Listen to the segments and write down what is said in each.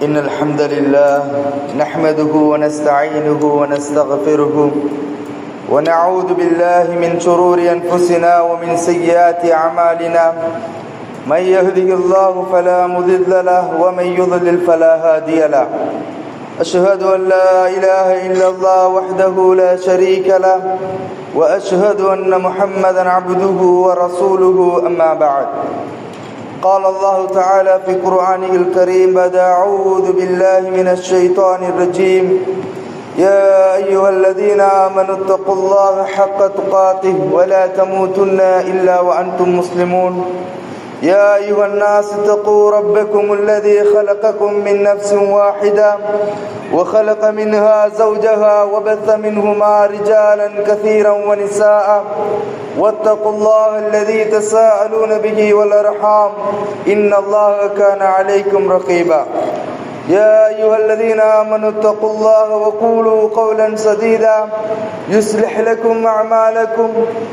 إن الحمد لله نحمده ونستعينه ونستغفره ونعوذ بالله من شرور أنفسنا ومن سيئات أعمالنا من يهده الله فلا مضل له ومن يضلل فلا هادي له أشهد أن لا إله إلا الله وحده لا شريك له وأشهد أن محمدا عبده ورسوله أما بعد قال الله تعالى في قرآنه الكريم بعد أعوذ بالله من الشيطان الرجيم يا أيها الذين آمنوا اتقوا الله حق تقاته ولا تموتن إلا وأنتم مسلمون يا أيها الناس اتقوا ربكم الذي خلقكم من نفس واحدة وخلق منها زوجها وبث منهما رجالا كثيرا ونساء واتقوا الله الذي تساءلون به والأرحام إن الله كان عليكم رقيبا يا أيها الذين آمنوا اتقوا الله وقولوا قولا سديدا يصلح لكم أعمالكم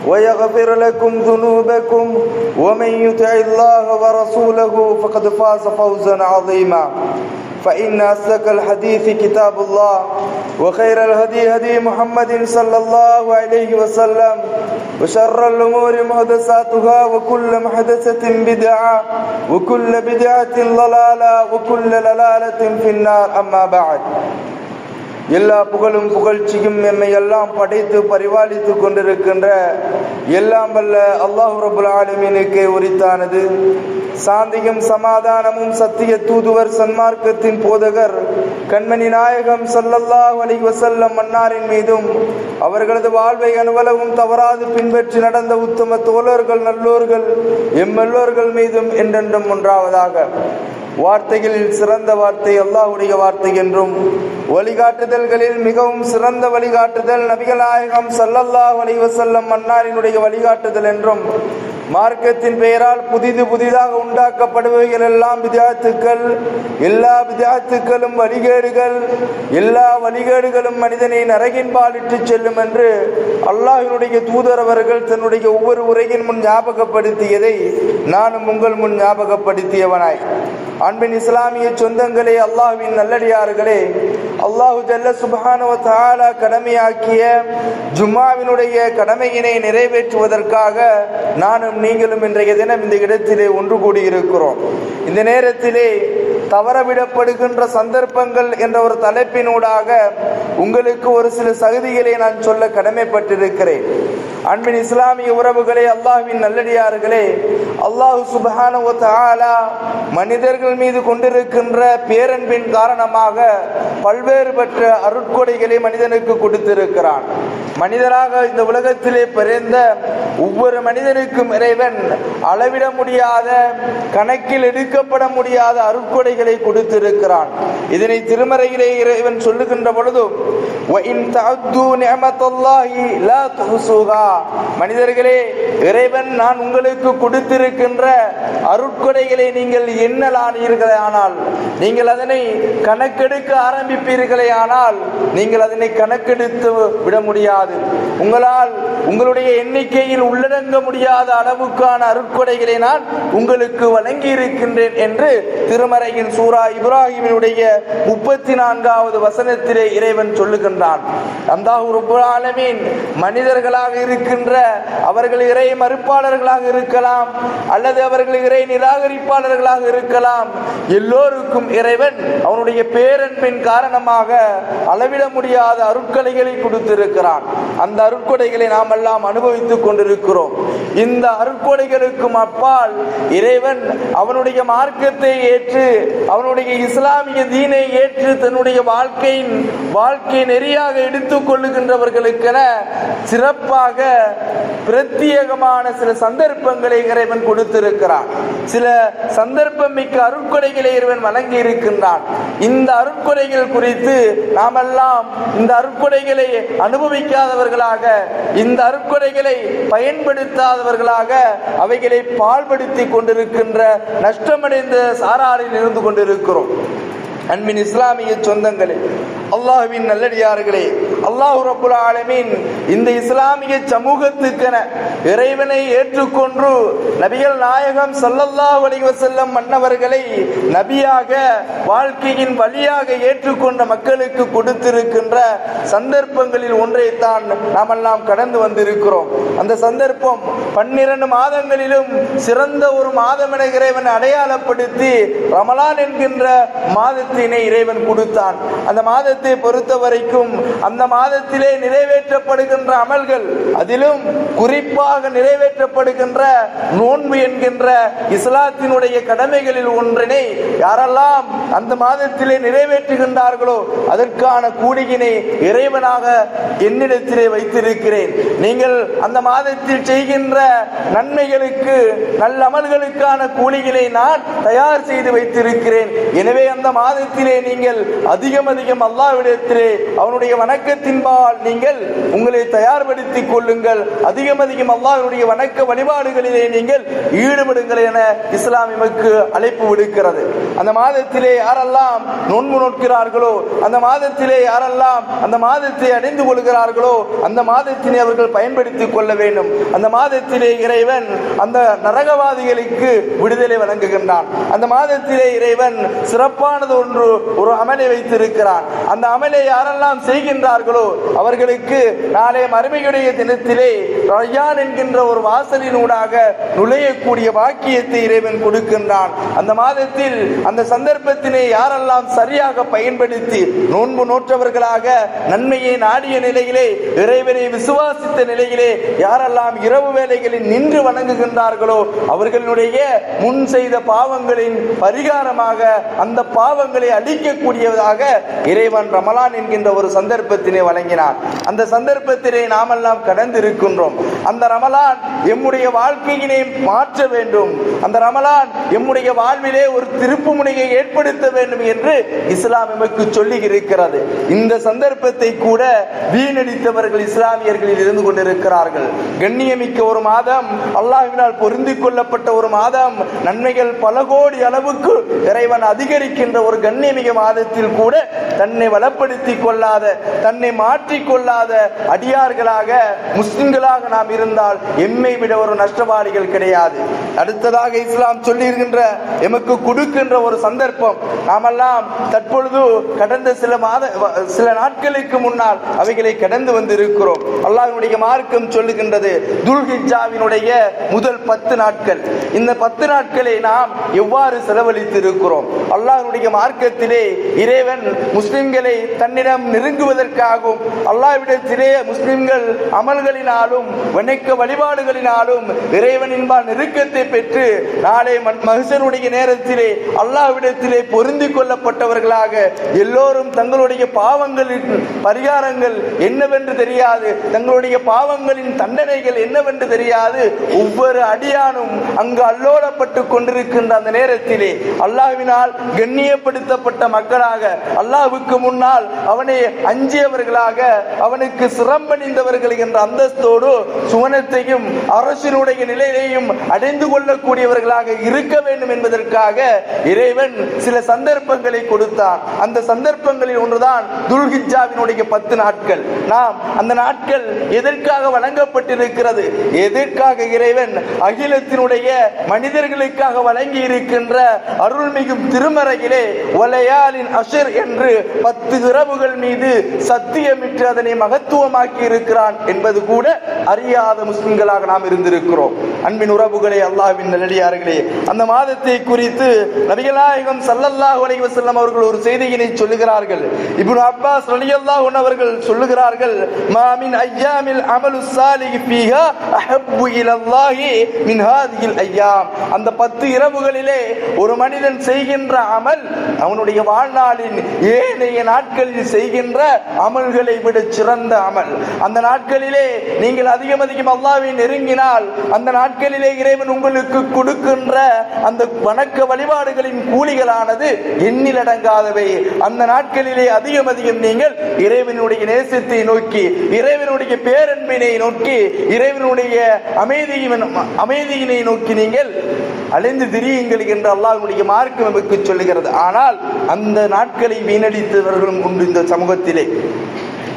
ويغفر لكم ذنوبكم ومن يطع الله ورسوله فقد فاز فوزا عظيما فإن أصدق الحديث كتاب الله وخير الهدي هدي محمد صلى الله عليه وسلم وشر الأمور محدثاتها وكل محدثة بدعة وكل بدعة ضلالة وكل ضلالة في النار أما بعد எல்லா புகழும் புகழ்ச்சியும் எம்மை எல்லாம் படைத்து பரிபாலித்து கொண்டிருக்கின்ற எல்லாம் வல்ல அல்லாஹ் ரப்பல் ஆலமீனுக்கே உரித்தானது. சாந்தியும் சமாதானமும் சத்திய தூதுவர் சன்மார்க்கத்தின் போதகர் கண்மணி நாயகம் ஸல்லல்லாஹு அலைஹி வஸல்லம் மன்னாரின் மீதும் அவர்களது வாழ்வை அனுவலவும் தவறாது பின்பற்றி நடந்த உத்தம தோழர்கள் நல்லோர்கள் எம்மெல்லோர்கள் மீதும் என்றென்றும் ஒன்றாவதாக. வார்த்தைகளில் சிறந்த வார்த்தை அல்லாஹ்வுடைய வார்த்தை என்றும், வழிகாட்டுதல்களில் மிகவும் சிறந்த வழிகாட்டுதல் நபிகள் நாயகம் ஸல்லல்லாஹு அலைஹி வஸல்லம் மன்னாரினுடைய வழிகாட்டுதல் என்றும், மார்க்கத்தின் பெயரால் புதிதாக உண்டாக்கப்படுபவைகள் எல்லாம் பித்அத்துக்கள், எல்லா பித்அத்துக்களும் வழிகேடுகள், எல்லா வழிகேடுகளும் மனிதனை நரகின்பால் இட்டு செல்லும் என்று அல்லாஹ்வினுடைய தூதர் அவர்கள் தன்னுடைய ஒவ்வொரு உரையின் முன் ஞாபகப்படுத்தியதை நானும் உங்கள் முன் ஞாபகப்படுத்தியவனாய். அன்பின் இஸ்லாமிய சொந்தங்களே, அல்லாஹ்வின் நல்லடியார்களே, அல்லாஹு ஜல்ல சுப்ஹானஹு வ தஆலா கடமையாக்கிய ஜும்மாவினுடைய கடமையினை நிறைவேற்றுவதற்காக நானும் நீங்களும் இன்றைய தினம் இந்த இடத்திலே ஒன்று கூடியிருக்கிறோம். இந்த நேரத்திலே தவறவிடப்படுகின்ற சந்தர்ப்பங்கள் என்ற ஒரு தலைப்பினூடாக உங்களுக்கு ஒரு சில சகதிகளை நான் சொல்ல கடமைப்பட்டிருக்கிறேன். அன்பின் இஸ்லாமிய உறவுகளே, அல்லாஹ்வின் நல்லடியார்களே, அல்லாஹு சுப்ஹானஹு வ தஆலா மனிதர்கள் மீது கொண்டிருக்கின்ற பேரன்பின் காரணமாக பல்வேறுபட்ட அருட்கொடைகளை மனிதனுக்கு கொடுத்திருக்கிறான். மனிதராக இந்த உலகத்திலே பிறந்த ஒவ்வொரு மனிதனுக்கும் இறைவன் அளவிட முடியாத, கணக்கில் எடுக்கப்பட முடியாத அருட்கொடைகளை கொடுத்திருக்கிறான். இதனை திருமறையிலே இறைவன் சொல்லுகின்ற பொழுது மனிதர்களே, இறைவன் நான் உங்களுக்கு கொடுத்திருக்கின்ற அருட்கொடைகளை நீங்கள் எண்ணலானீர்களே ஆனால், நீங்கள் அதனை கணக்கெடுக்க ஆரம்பிப்பீர்களே ஆனால் நீங்கள் அதனை கணக்கெடுத்து விட முடியாது. உங்களால் உங்களுடைய எண்ணிக்கையில் உள்ளடங்க முடியாத அளவுக்கான அருட்கொடைகளை நான் உங்களுக்கு வழங்கி இருக்கின்றேன் என்று திருமறையின் சூரா இப்ராஹிமினுடைய 34வது வசனத்திலே இறைவன் சொல்லுகின்றான். அல்லாஹ் ரப்பல் ஆலமீன் மனிதர்களாக இருக்கின்ற அவர்கள் இறை மறுப்பாளர்களாக இருக்கலாம் அல்லது அவர்கள் இறை நிராகரிப்பாளர்களாக இருக்கலாம், எல்லோருக்கும் இறைவன் அவனுடைய பேரன்பின் காரணமாக அளவிட முடியாத அருட்கொடைகளை கொடுத்திருக்கிறான். அந்த அருட்கொடைகளை நாம் எல்லாம் அனுபவித்துக் கொண்டிருக்கிறோம். இந்த அருட்கொடைகளுக்கும் அப்பால் இறைவன் அவனுடைய மார்க்கத்தை ஏற்று, அவனுடைய இஸ்லாமிய தீனை ஏற்று தன்னுடைய வாழ்க்கை நெறியாக எடுத்துக் கொள்ளுகின்றவர்களுக்கென சிறப்பாக பிரத்யேகமான சில சந்தர்ப்பங்களை இறைவன் கொடுத்திருக்கிறான். சில சந்தர்ப்பம் மிக்க அருட்கொடைகளை இறைவன் வழங்கி இருக்கின்றான். இந்த அருட்கொடைகள் குறித்து நாமெல்லாம் இந்த அருட்கொடைகளை அனுபவிக்காதவர்களாக, இந்த அருட்கொடைகளை பயன்படுத்தாதவர்களாக, அவைகளை பாழ்படுத்தி கொண்டிருக்கின்ற நஷ்டமடைந்த சாராரில் இருந்து கொண்டிருக்கிறோம். அன்பின் இஸ்லாமிய சொந்தங்களே, அல்லாஹ்வின் நல்லடியார்களே, அல்லாஹ் ரப்புல் ஆலமீன் இந்த இஸ்லாமிய சமூகத்துக்கென இறைவனை ஏற்றுக்கொண்டு நபிகள் நாயகம் ஸல்லல்லாஹு அலைஹி வஸல்லம் மன்னவர்களை நபியாக வாழ்க்கையின் வழியாக ஏற்றுக்கொண்ட மக்களுக்கு கொடுத்திருக்கின்ற சந்தர்ப்பங்களில் ஒன்றைத்தான் நாமெல்லாம் கடந்து வந்திருக்கிறோம். அந்த சந்தர்ப்பம் 12 மாதங்களிலும் சிறந்த ஒரு மாதம் என இறைவன் அடையாளப்படுத்தி ரமலான் என்கின்ற மாதத்தினை இறைவன் கொடுத்தான். அந்த மாதத்தை பொறுத்த வரைக்கும் அந்த மாதத்திலே நிறைவேற்றப்படுகின்ற அமல்கள், அதிலும் குறிப்பாக நிறைவேற்றப்படுகின்ற நோன்பு என்கின்ற இஸ்லாத்தினுடைய கடமைகளில் ஒன்றினை யாரெல்லாம் அந்த மாதத்திலே நிறைவேற்றுகின்றார்களோ அதற்கான கூலியினை இறைவனாக என்னிடத்திலே வைத்திருக்கிறேன். நீங்கள் அந்த மாதத்தில் செய்கின்ற நன்மைகளுக்கு நல்ல அமல்களுக்கான கூலியினை நான் தயார் செய்து வைத்திருக்கிறேன். எனவே அந்த மாதத்திலே நீங்கள் அதிகம் அல்லாஹ்விடத்திலே அவனுடைய வணக்கத்தின்பால் நீங்கள் உங்களை தயார்படுத்திக் கொள்ளுங்கள், அதிகம் அல்லாஹ்வுடைய வணக்க வழிபாடுகளிலே நீங்கள் ஈடுபடுங்கள் என இஸ்லாம் எமக்கு அழைப்பு விடுக்கிறது. அந்த மாதத்திலே யாரெல்லாம் நோன்பு நோக்கிறார்களோ, அந்த மாதத்திலே யாரெல்லாம் அந்த மாதத்தை அடைந்து கொள்கிறார்களோ அந்த மாதத்தினை அவர்கள் பயன்படுத்திக் கொள்ள வேண்டும். அந்த மாதத்திலே இறைவன் அந்த நரகவாதிகளுக்கு விடுதலை வழங்குகின்றான். அந்த மாதத்திலே இறைவன் சிறப்பானது ஒரு அமலை வைத்திருக்கிறான். அந்த அமலை யாரெல்லாம் செய்கின்றார்களோ அவர்களுக்கு நாளை மறுமையுடைய தினத்திலே ரய்யான் என்கின்ற ஒரு வாசலினூடாக நுழையக்கூடிய வாக்கியத்தை இறைவன் கொடுக்கின்றான். அந்த மாதத்தில் அந்த சந்தர்ப்பத்தினை யாரெல்லாம் சரியாக பயன்படுத்தி நோன்பு நோற்றவர்களாக நன்மையை நாடிய நிலையிலே, இறைவனை விசுவாசித்த நிலையிலே யாரெல்லாம் இரவு வேளைகளில் நின்று வணங்குகின்றார்களோ அவர்களுடைய முன் செய்த பாவங்களின் பரிகாரமாக அந்த பாவங்களை அழிக்கக்கூடியதாக இறைவன் ரமலான் என்கின்ற ஒரு சந்தர்ப்பத்தினை வழங்கினார். அந்த சந்தர்ப்பத்தினை நாமெல்லாம் கடந்து இருக்கின்றோம். அந்த ரமலான் எம்முடைய வாழ்க்கையினை மாற்ற வேண்டும், அந்த ரமலான் எம்முடைய வாழ்விலே ஒரு திருப்பு முனையை ஏற்படுத்த வேண்டும் என்று இஸ்லாம் எமக்கு சொல்லி இருக்கிறது. இந்த சந்தர்ப்பத்தை கூட வீணடித்தவர்கள் இஸ்லாமியர்களில் இருந்து கொண்டிருக்கிறார்கள். கண்ணியமிக்க ஒரு மாதம், அல்லாஹ்வினால் பொருந்திக் கொள்ளப்பட்ட ஒரு மாதம், நன்மைகள் பல கோடி அளவுக்கு இறைவன் அதிகரிக்கின்ற ஒரு கண்ணியமிக்க மாதத்தில் கூட தன்னை வளப்படுத்திக் கொள்ளாத, தன்னை மாற்றிக் கொள்ளாத அடியார்களாக முஸ்லிம்களாக நாம் இருந்தால் எம்மை விட ஒரு நஷ்டவாளிகள் கிடையாது. அடுத்ததாக இஸ்லாம் சொல்லியிருக்கின்ற எமக்கு கொடுக்கின்ற ஒரு சந்தர்ப்பம், நாமெல்லாம் தற்பொழுது கடந்த சில நாட்களுக்கு முன்னால் அவைகளை கடந்து வந்திருக்கிறோம். அல்லாஹ்வுடைய மார்க்கம் சொல்லுகின்றது துல்ஹிஜ்ஜாவினுடைய முதல் 10 நாட்கள். இந்த 10 நாட்களை நாம் எவ்வாறு செலவழித்திருக்கிறோம்? அல்லாஹ்வுடைய மார்க்கத்திலே இறைவன் முஸ்லிம்களை தன்னிடம் நெருங்குவதற்காகவும் அல்லாஹ்விடத்திலே முஸ்லிம்கள் அமல்களினாலும் வணக்க வழிபாடுகளினாலும் இறைவனின்பால் நெருக்கத்தை பெற்று நாளை மஹ்ஷருடைய நேரத்திலே அல்லாஹ்விடத்திலே பொருந்திக் கொள்ளப்பட்டவர்களாக எல்லோரும் தங்களுடைய பாவங்களின் பரிகாரங்கள் என்னவென்று தெரியாது, தங்களுடைய பாவங்களின் தண்டனைகள் என்னவென்று தெரியாது ஒவ்வொரு அடியானும் அங்கு அல்லோடப்பட்டு கொண்டிருக்கின்ற அந்த நேரத்திலே அல்லாஹ்வினால் கண்ணியப்படுத்தப்பட்ட மக்களாக, அல்லாஹ்வுக்கு முன்னால் அவனை அஞ்சியவர்களாக, அவனுக்கு சிரம்பணிந்தவர்கள் என்ற அந்தஸ்தோடு சுவனத்தையும் அரசினுடைய நிலையையும் அடைந்து கொள்ளக்கூடியவர்களாக இருக்க வேண்டும் என்பதற்காக இறைவன் சில சந்தர்ப்பங்களை கொடுத்தான். அந்த சந்தர்ப்பங்களில் ஒன்றுதான் துல்ஹிஜ்ஜாவினுடைய 10 நாட்கள். நாம் அந்த நாட்கள் எதற்காக வழங்கப்பட்டிருக்கிறது? எதற்காக இறைவன் அகிலத்தினுடைய மனிதர்களுக்காக வழங்கி இருக்கின்ற அருள்மிகும் திருமறையிலே வலையாலின் அஷர் என்று 10 இரவுகள் மீது சத்தியமிட்டு அதனை மகத்துவமாக்கி இருக்கிறான் என்பது கூட அறியாத முஸ்லிம்களாக நாம் இருந்திருக்கிறோம். அன்பின் உறவுகளே, அல்லாஹ்வின் நல்லடியார்களே, அந்த மாதத்தை குறித்து நபிகள் நாயகம் ஸல்லல்லாஹு அலைஹி வஸல்லம் அவர்கள் ஒரு செய்தியினை சொல்லுகிறார்கள். இப்னு அப்பாஸ் ரலியல்லாஹு அன்ஹு அவர்கள் சொல்லுகிறார்கள், மா மின் அய்யாமில் அமலு ஸாலிஹ் ஃபீஹா அஹப்பு இலல்லாஹி மின் ஹாதிஹில் அய்யாம். அந்த 10 இரவுகளிலே ஒரு மனிதன் செய்கின்ற அமல் அவனுடைய வாழ்நாளின் ஏனைய நாட்களில் செய்கின்ற அமல்களை விட சிறந்த அமல். அந்த நாட்களிலே நீங்கள் அதிகம் அல்லாஹ்வை நெருங்கினால் அந்த நாட்களிலே இறைவன் உங்களுக்கு கொடுக்கின்ற அந்த வணக்க வழிபாடுகளின் கூலிகளானது எண்ணிலடங்காதவை. அந்த நாட்களிலே அதிகம் நீங்கள் இறைவனுடைய நேசத்தை நோக்கி, இறைவனுடைய பேரன்பினை நோக்கி, இறைவனுடைய அமைதியினை நோக்கி நீங்கள் அலைந்து திரியுங்கள் என்று அல்லாஹ்வுடைய மார்க்கம் நமக்கு சொல்லுகிறது. ஆனால் அந்த நாட்களை வீணடித்தவர்களும் உண்டு இந்த சமூகத்திலே.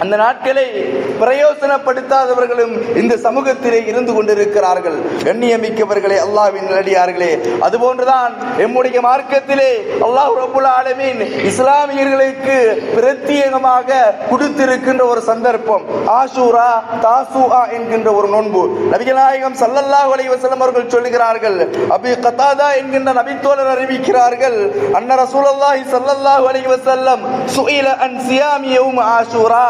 அந்த நாட்களை பிரயோசனப்படுத்தாதவர்களும் இந்த சமூகத்திலே இருந்து கொண்டிருக்கிறார்கள். கண்ணியமிக்கவர்களே, அல்லாஹ்வின் நல்லடியார்களே, அதுபோன்றுதான் எம்முடைய மார்க்கத்திலே அல்லாஹ் ரப்பல் ஆலமீன் இஸ்லாமியர்களுக்கு பிரத்யேகமாக கொடுத்திருக்கின்ற ஒரு சந்தர்ப்பம் ஆஷூரா தாசூஆ என்கின்ற ஒரு நோன்பு. நபிகள் நாயகம் ஸல்லல்லாஹு அலைஹி வஸல்லம் அவர்கள் சொல்லுகிறார்கள், அபீ கதாதா என்கின்ற நபித்தோழர் அறிவிக்கிறார்கள், அன்ன ரசூலுல்லாஹி ஸல்லல்லாஹு அலைஹி வஸல்லம் சுஇல அன் சியாமி யௌம் ஆஷூரா,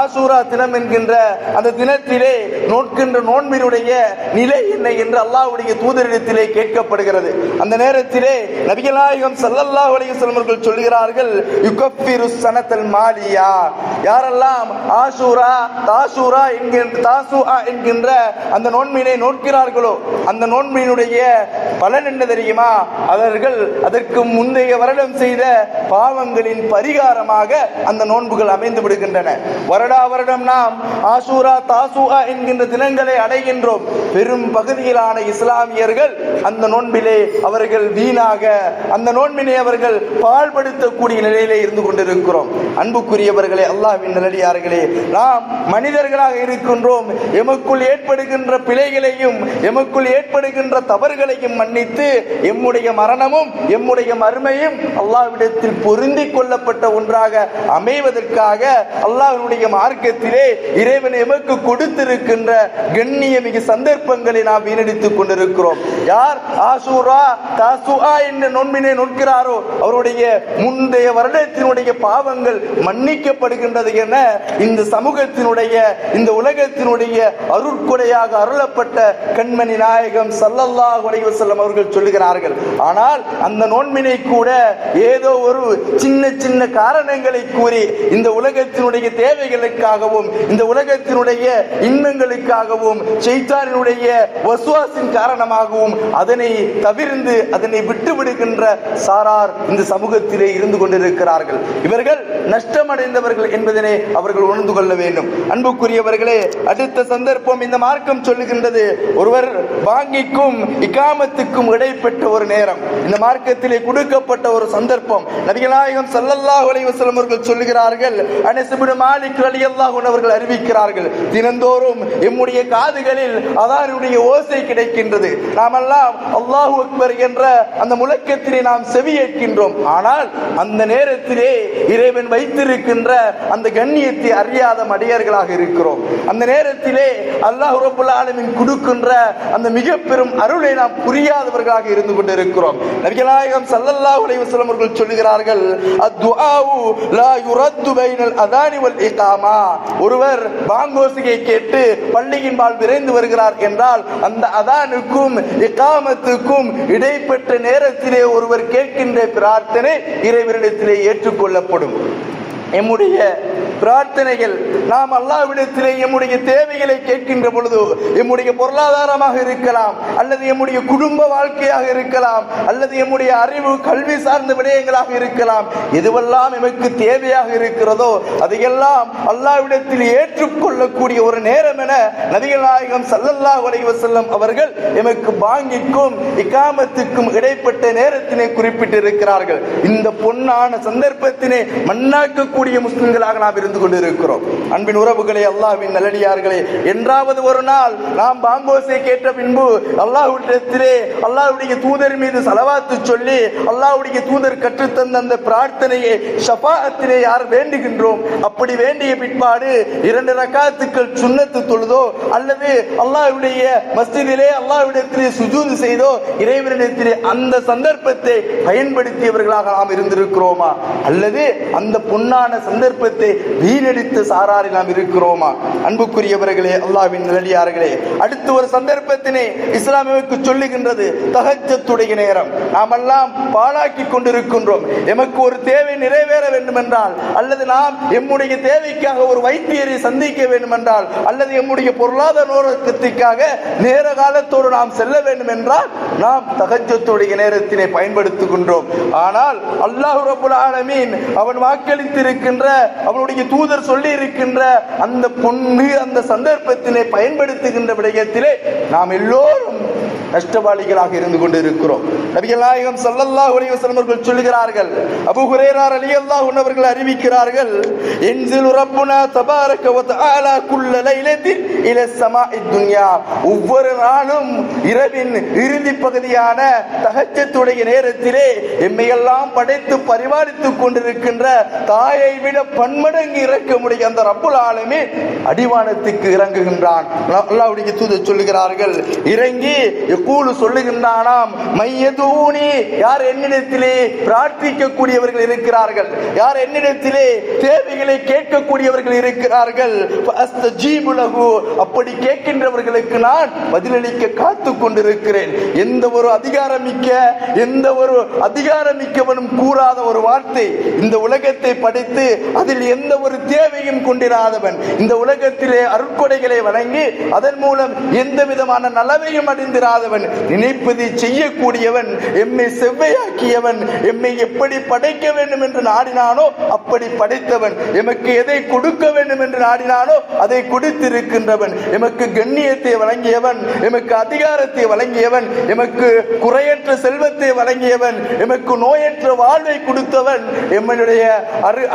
ஆஷூரா தினம் என்கின்ற அந்த தினத்திலே நோட்கின்ற நோன்பினுடைய நிலை என்ன என்று அல்லாஹ்வுடைய தூதரிடத்திலே கேட்கப்படுகிறது. அந்த நேரத்திலே நபிகள் நாயகம் ஸல்லல்லாஹு அலைஹி வஸல்லம் அவர்கள் சொல்கிறார்கள், யுகஃபிரு ஸனத்தல் மாலியா, யாரெல்லாம் ஆஷூரா தாசூரா என்கின்ற அந்த நோன்பினை நோக்கிறார்களோ அந்த நோன்பினுடைய பலன் என்ன தெரியுமா? அவர்கள் அதற்கு முந்தைய வருடம் செய்த பாவங்களின் பரிகாரமாக அந்த நோன்புகள் அமைந்து விடுகின்றன. வருடா வருடம் நாம் ஆஷூரா தாசூஆ என்கின்ற தினங்களை அடைகின்றோம். பெரும் பகுதியிலான இஸ்லாமியர்கள் அந்த நோன்பிலே அவர்கள் வீணாக அந்த நோன்பினை அவர்கள் பாழ்படுத்தக்கூடிய நிலையிலே இருந்து கொண்டிருக்கிறோம். அன்புக்குரியவர்களே, அல்லாஹ்வின் நல்லடியார்களே, நாம் மனிதர்களாக இருக்கின்றோம். எமக்குள் ஏற்படுகின்ற பிழைகளையும் எமக்குள் ஏற்படுகின்ற தவறுகளையும் மன்னித்து எம்முடைய மரணமும் எம்முடைய மறுமையும் அல்லாஹ்விடத்தில் பொருந்திக் கொள்ளப்பட்ட ஒன்றாக அமைவதற்காக அல்லாஹ்வுடைய மார்க்கத்திலே இறைவன் எமக்கு கொடுத்திருக்கின்ற கண்ணியமிகு சந்தர்ப்பங்களை நாம் வீணடித்துக் கொண்டிருக்கிறோம். யார் ஆஷூரா தாசூஆ என்ற நோன்பினை நோக்கிறாரோ அவருடைய முந்தைய வருடத்தினுடைய பாவங்கள் மன்னிக்கப்படுகின்றது என இந்த சமூகத்தினுடைய இந்த உலகத்தினுடைய அருட்கொடையாக அருளப்பட்ட கண்மணி நாயகம் ஸல்லல்லாஹு அலைஹி வஸல்லம் அவர்கள் சொல்லுகிறார்கள். ஆனால் அந்த நோன்பினை கூட ஏதோ ஒரு சின்ன சின்ன காரணங்களை கூறி இந்த உலகத்தினுடைய தேவைகளுக்காகவும் இந்த உலகத்தினுடைய இன்பங்களுக்காகவும் ஷைத்தானினுடைய வஸ்வாசின் காரணமாகவும் அதனை தவிர்த்து அதனை விட்டு விடுகின்ற சாரார் இந்த சமூகத்திலே இருந்து கொண்டிருக்கிறார்கள். இவர்கள் நஷ்டமடைந்தவர்கள் என்பதனை அவர்கள் உணர்ந்து கொள்ள வேண்டும். அன்புக்குரியவர்களே, அடுத்த சந்தர்ப்பம் இந்த மார்க்கம் சொல்லுகின்றது, ஒருவர் வாங்கிக்கும் இகாமத்துக்கும் இடைப்பட்ட ஒரு நேரம் இந்த மார்க்கத்திலே கொடுக்கப்பட்ட ஒரு சந்தர்ப்பம். நபிகள் நாயகம் ஸல்லல்லாஹு அலைஹி வஸல்லம் அவர்கள் சொல்லுகிறார்கள், அனஸ் இப்னு மாலிக் ரலியல்லாஹு அன்ஹு அவர்கள் அறிவிக்கிறார்கள், தினந்தோறும் எம்முடைய காதுகளில் அதானுடைய ஓசை கிடைக்கின்றது. நாமெல்லாம் அல்லாஹு அக்பர் என்ற அந்த முழக்கத்திலே நாம் செவியேற்கின்றோம். ஆனால் அந்த நேரத்திலே இறைவன் வைத்திருக்கின்ற அந்த கண்ணியத்தை அறியாத மடியர்களாக இருக்கிறோம். அந்த நேரத்திலே அல்லாஹ் ரப்பல் ஆலமீன் கொடுக்கின்ற அந்த மிக பெரும் அருளை நாம் புரியாதவர்களாக இருந்து கொண்டிருக்கிறோம். நபிகள் நாயகம் ஸல்லல்லாஹு அலைஹி வஸல்லம் அவர்கள் சொல்கிறார்கள், அத்துஆஉ லா யுரத்து பைனல் அதானி வல் இகாமா, ஒருவர் பாங்கோசியை கேட்டு பள்ளியின் பால் விரைந்து வருகிறார் என்றால் அந்த அதானுக்கும் இகாமத்துக்கும் இடைப்பட்ட நேரத்திலே ஒருவர் கேட்கின்ற பிரார்த்தனை இறைவனிடத்திலே ஏற்றுக்கொள்ளப்படும். எம்முடைய பிரார்த்தனைகள் நாம் அல்லாஹ்விடத்திலே எம்முடைய தேவைகளை கேட்கின்ற பொழுது எம்முடைய பொருளாதாரமாக இருக்கலாம், அல்லது எம்முடைய குடும்ப வாழ்க்கையாக இருக்கலாம், அல்லது எம்முடைய அறிவு கல்வி சார்ந்த விடயங்களாக இருக்கலாம், எதுவெல்லாம் எமக்கு தேவையாக இருக்கிறதோ அதையெல்லாம் அல்லாஹ்விடத்தில் ஏற்றுக்கொள்ளக்கூடிய ஒரு நேரம் என நபிகள் நாயகம் ஸல்லல்லாஹு அலைஹி வஸல்லம் அவர்கள் எமக்கு பாங்கிக்கும் இகாமத்துக்கும் இடைப்பட்ட நேரத்தினை குறிப்பிட்டிருக்கிறார்கள். இந்த பொன்னான சந்தர்ப்பத்தினை மண்ணாக்கக்கூடிய முஸ்லிம்களாக நாம் இருந்து கொண்டிருக்கிறோம். அன்பின் உறவுகளே, அல்லாஹ்வின் நல்லடியார்களே, என்றாவது ஒரு நாள் நாம் பாங்கோசை கேட்ட பின்பு அல்லாஹ்விடத்திலே அல்லாஹ்வுடைய தூதர் மீது ஸலவாத்து சொல்லி அல்லாஹ்வுடைய தூதர் கற்றுத்தந்த அந்த பிரார்த்தனையை ஷஃபாஅத்திலே யார் வேண்டுகின்றோம், அப்படி வேண்டிய பிற்பாடு 2 ரக்காத்துக்கள் சுன்னத்து தொழுதோ அல்லது அல்லாஹ்வுடைய மஸ்ஜிதிலே அல்லாஹ்விடத்திலே சுஜூது செய்தோ இறைவனிடத்திலே அந்த சந்தர்ப்பத்தை பயன்படுத்தியவர்களாக நாம் இருந்திருக்கிறோமா, அல்லது அந்த பொன்னான சந்தர்ப்பத்தை வீணடித்த சாராரில் நாம் இருக்கிறோமா? அன்புக்குரியவர்களே, அல்லாஹ்வின் நல்லடியார்களே, அடுத்த ஒரு சந்தர்ப்பத்தினை இஸ்லாம் எமக்கு சொல்லுகின்றது, தஹஜ்ஜத்துடைய நேரம். நாம் எல்லாம் பாழாக்கி கொண்டிருக்கின்றோம். எமக்கு ஒரு தேவை நிறைவேற வேண்டும் என்றால், அல்லது நாம் எம்முடைய தேவைக்காக ஒரு வைத்தியரை சந்திக்க வேண்டும் என்றால், அல்லது எம்முடைய பொருளாதார நோக்கத்திற்காக நேர காலத்தோடு நாம் செல்ல வேண்டும் என்றால் நாம் தஹஜ்ஜத்துடைய நேரத்தினை பயன்படுத்துகின்றோம். ஆனால் அல்லாஹ் ரப்பல் ஆலமீன் அவன் வாக்களித்திருக்கின்ற அவனுடைய தூதர் சொல்லி இருக்கின்ற அந்த பொண்ணு அந்த சந்தர்ப்பத்தினை பயன்படுத்துகின்ற விடயத்திலே நாம் எல்லோரும் நஷ்டவாளிகளாக இருந்து கொண்டு இருக்கிறோம். நபிகள் நாயகம் ஸல்லல்லாஹு அலைஹி வஸல்லம் அவர்கள் சொல்கிறார்கள், அபூ ஹுரைரா ரலியல்லாஹு அன்ஹு அவர்கள் அறிவிக்கிறார்கள், இன்ஸில் ரப்புனா தபாரக வ தஆலா குல்ல லைலத்தின் இலா ஸமாஇத் துன்யா. ஒவ்வொரு நாளும் இரவின் இறுதி பகுதியான தஹஜ்ஜுடைய நேரத்திலே எம்மையெல்லாம் படைத்து பரிபாலித்துக் கொண்டிருக்கின்ற தாயை விட பன்மடங்கு இறக்க முடியும் அந்த ரப்புல் ஆலமீன் அடிவானத்துக்கு இறங்குகின்றான். அல்லாஹ்வுடைய தூதர் சொல்லுகிறார்கள், இறங்கி யகூலு சொல்லுகின்றானாம், மையதூனி, யார் என்னிடத்திலே பிரார்த்திக்க கூடியவர்கள் இருக்கிறார்கள், யார் என்னிடத்திலே தேவைகளை கேட்கக்கூடியவர்கள் இருக்கிறார்கள், ஃபஅஸ்தஜீபு லஹு, அப்படி கேட்கின்றவர்களுக்கு நான் பதிலளிக்க காத்து கொண்டிருக்கிறேன். எந்த ஒரு அதிகாரமிக்கவனும் கூறாத ஒரு வார்த்தை, இந்த உலகத்தை படைத்து அதில் எந்த ஒரு தேவையும் கொண்டிராதவன், இந்த உலகத்திலே அருட்கொடைகளை வழங்கி அதன் மூலம் எந்த விதமான நலவையும் அடைந்திராதவன், நினைப்பதை செய்யக்கூடியவன், எம்மை செவ்வையாக்கியவன், எம்மை எப்படி படைக்க வேண்டும் என்று நாடினானோ அப்படி படைத்தவன், எமக்கு எதை கொடுக்க வேண்டும் என்று நாடினானோ அதை கொடுத்திருக்கின்றவன், எமக்கு கண்ணியத்தை வழங்கியவன், எமக்கு அதிகாரத்தை வழங்கியவன், எமக்கு குறையற்ற செல்வத்தை வழங்கியவன், எமக்கு நோயற்ற வாழ்வை கொடுத்தவன், எம்முடைய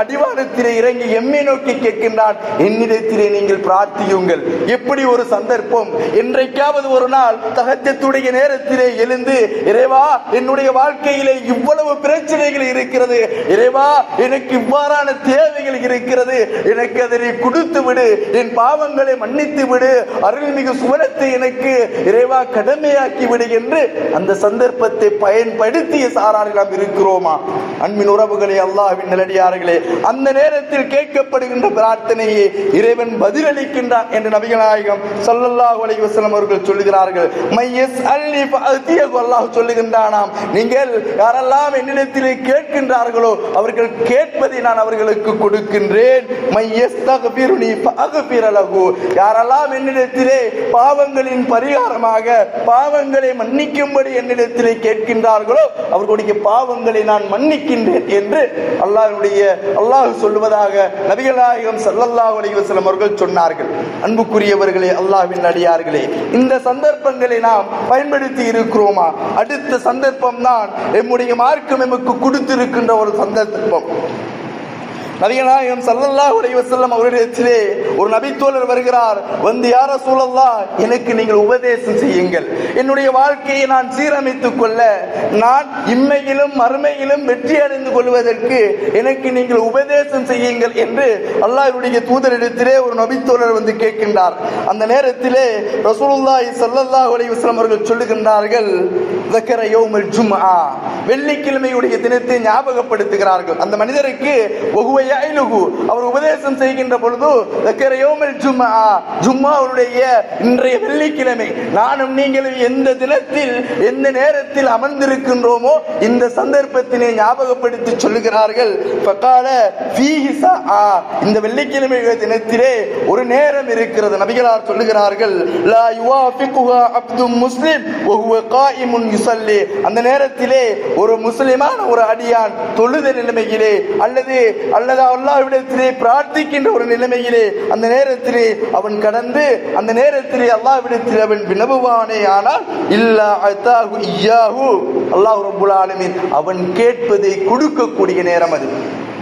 அடிவாரத்திலே இறங்கி எம்மை நோக்கி கேட்கின்றான், என்னிடத்திலே நீங்கள் பிரார்த்தியுங்கள். எப்படி ஒரு சந்தர்ப்பம், என்றைக்காவது ஒரு நாள் தஹஜ்ஜுடைய நேரத்திலே எழுந்து, இறைவா என்னுடைய வாழ்க்கையிலே இவ்வளவு பிரச்சனைகள் இருக்கிறது, இறைவா எனக்கு இவ்வாறான தேவைகள் இருக்கிறது, எனக்கு அதனை கொடுத்து விடு, என் பாவங்களை மன்னித்து விடு, அருள்மிகு சுவனத்தை எனக்கு இறைவா கடமையாக்கி விடு என்று அந்த சந்தர்ப்பத்தை பயன்படுத்திய சாரார்கள் நாம் இருக்கிறோமா? அன்பின் உறவுகளே, அல்லாஹ்வின் நல்லடியார்களே, அந்த நேரத்தில் கேட்கப்படுகின்ற பிரார்த்தனையை இறைவன் பதிலளிக்கின்றான் என்று நபிகள் நாயகம் ஸல்லல்லாஹு அலைஹி வஸல்லம் அவர்கள் சொல்லுகிறார்கள். மையஸ்அல்னி ஃபஅதியஹு, அல்லாஹ் சொல்லுகின்றானாம், நீங்கள் யாரெல்லாம் என்னிடத்திலே கேட்கின்றார்களோ அவர்கள் கேட்பதை நான் அவர்களுக்கு கொடுக்கின்றேன். மையஸ்தக்பிருனி ஃபஅக்பிர லஹு, யாரெல்லாம் என்னிடத்திலே பாவங்களின் பரிகாரமாக பாவங்களை மன்னிக்கும்படி என்னிடத்திலே கேட்கின்றார்களோ அவர்களுடைய பாவங்களை நான் மன்னிக்கின்றேன் என்று அல்லாஹ் சொல்லுவதாக நபிகள் நாயகம் ஸல்லல்லாஹு அலைஹி வஸல்லம் அவர்கள் சொன்னார்கள். அன்புக்குரியவர்களே, அல்லாஹ்வின் அடியார்களே, இந்த சந்தர்ப்பங்களை நாம் பயன்படுத்தி இருக்கிறோமா? அடுத்த சந்தர்ப்பம் தான் நம்முடைய மார்க்கம் நமக்கு கொடுத்திருக்கின்ற ஒரு சந்தர்ப்பம். நபிகள் நாயகம் ஸல்லல்லாஹு அலைஹி வஸல்லம் அவரிடத்திலே ஒரு நபித்தோழர் வருகிறார். வந்து, யா ரசூலல்லாஹ், எனக்கு நீங்கள் உபதேசம் செய்யுங்கள், என்னுடைய வாழ்க்கையை நான் சீரமைத்துக் கொள்ள, நான் இம்மையிலும் மறுமையிலும் வெற்றி அடைந்து கொள்வதற்கு எனக்கு நீங்கள் உபதேசம் செய்யுங்கள் என்று அல்லாஹ்வுடைய தூதரிடத்திலே ஒரு நபித்தோழர் வந்து கேட்கின்றார். அந்த நேரத்திலே ரசூலுல்லாஹி ஸல்லல்லாஹு அலைஹி வஸல்லம் அவர்கள் சொல்லுகின்றார்கள், ذكر يوم الجمعة, வெள்ளிக்கிழமையுடைய தினத்தை ஞாபகப்படுத்துகிறார்கள். அந்த மனிதருக்கு அவர் உபதேசம் செய்கின்ற பொழுது ஜும்மாவுடைய இன்றைய வெள்ளிக்கிழமை நானும் நீங்களும் எந்த தினத்தில் எந்த நேரத்தில் அமர்ந்திருக்கின்றோமோ இந்த சந்தர்ப்பத்தினை ஞாபகப்படுத்தி சொல்லுகிறார்கள். இந்த வெள்ளிக்கிழமை தினத்திலே ஒரு நேரம் இருக்கிறது. நபிகளார் சொல்லுகிறார்கள், அந்த நேரத்திலே ஒரு முஸ்லிமான ஒரு அடியான் தொழுத நிலைமையிலே அல்லது அல்லாஹ்விடத்திலே பிரார்த்திக்கின்ற ஒரு நிலைமையிலே அந்த நேரத்திலே அவன் கடந்து அந்த நேரத்திலே அல்லாஹ்விடத்திலே அவன் வினவுவானே ஆனால் இல்லா அத்தாஹு இய்யாஹு, அல்லாஹ் ரப்புல் ஆலமீன் அவன் கேட்பதை கொடுக்கக்கூடிய நேரம் அது.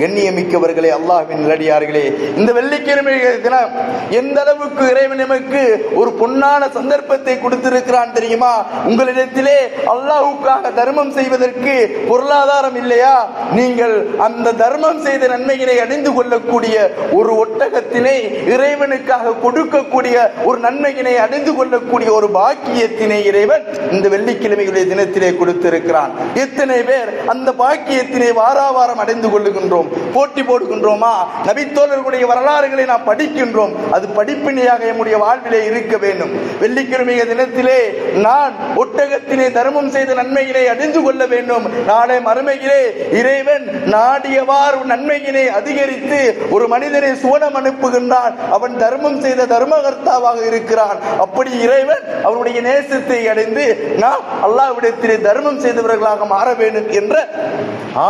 கண்ணியமிக்கவர்களே, அல்லாஹ்வின் நல்லடியார்களே, இந்த வெள்ளிக்கிழமை தினம் எந்த அளவுக்கு இறைவன் நமக்கு ஒரு பொன்னான சந்தர்ப்பத்தை கொடுத்திருக்கிறான் தெரியுமா? உங்களிடத்திலே அல்லாஹ்வுக்காக தர்மம் செய்வதற்கு பொருளாதாரம் இல்லையா? நீங்கள் அந்த தர்மம் செய்த நன்மையினை அடைந்து கொள்ளக்கூடிய ஒரு ஒட்டகத்தினை இறைவனுக்காக கொடுக்கக்கூடிய ஒரு நன்மையினை அடைந்து கொள்ளக்கூடிய ஒரு பாக்கியத்தினை இறைவன் இந்த வெள்ளிக்கிழமையுடைய தினத்திலே கொடுத்திருக்கிறான். எத்தனை பேர் அந்த பாக்கியத்தினை வாராவாரம் அடைந்து கொள்ளுகின்றோம்? போட்டி போடுகின்றோமா? நபித்தோழர்களுடைய வரலாறுகளை நாம் படிக்கின்றோம். அது படிப்பினையாக நம்முடைய வாழ்விலே இருக்க வேண்டும். வெள்ளிக்கிழமை தினத்திலே நான் ஒட்டகத்தினை தர்மம் செய்த நன்மையினை அடைந்து கொள்ள வேண்டும். நாளை மறுமையிலே இறைவன் நாடியவாறு நன்மையினை அதிகரித்து ஒரு மனிதனை சுவனம் அனுப்புகின்றான். அவன் தர்மம் செய்த தர்மகர்த்தாவாக இருக்கிறான். அப்படி இறைவன் அவனுடைய நேசத்தை அடைந்து நாம் அல்லாஹ்விடத்திலே தர்மம் செய்தவர்களாக மாற வேண்டும் என்ற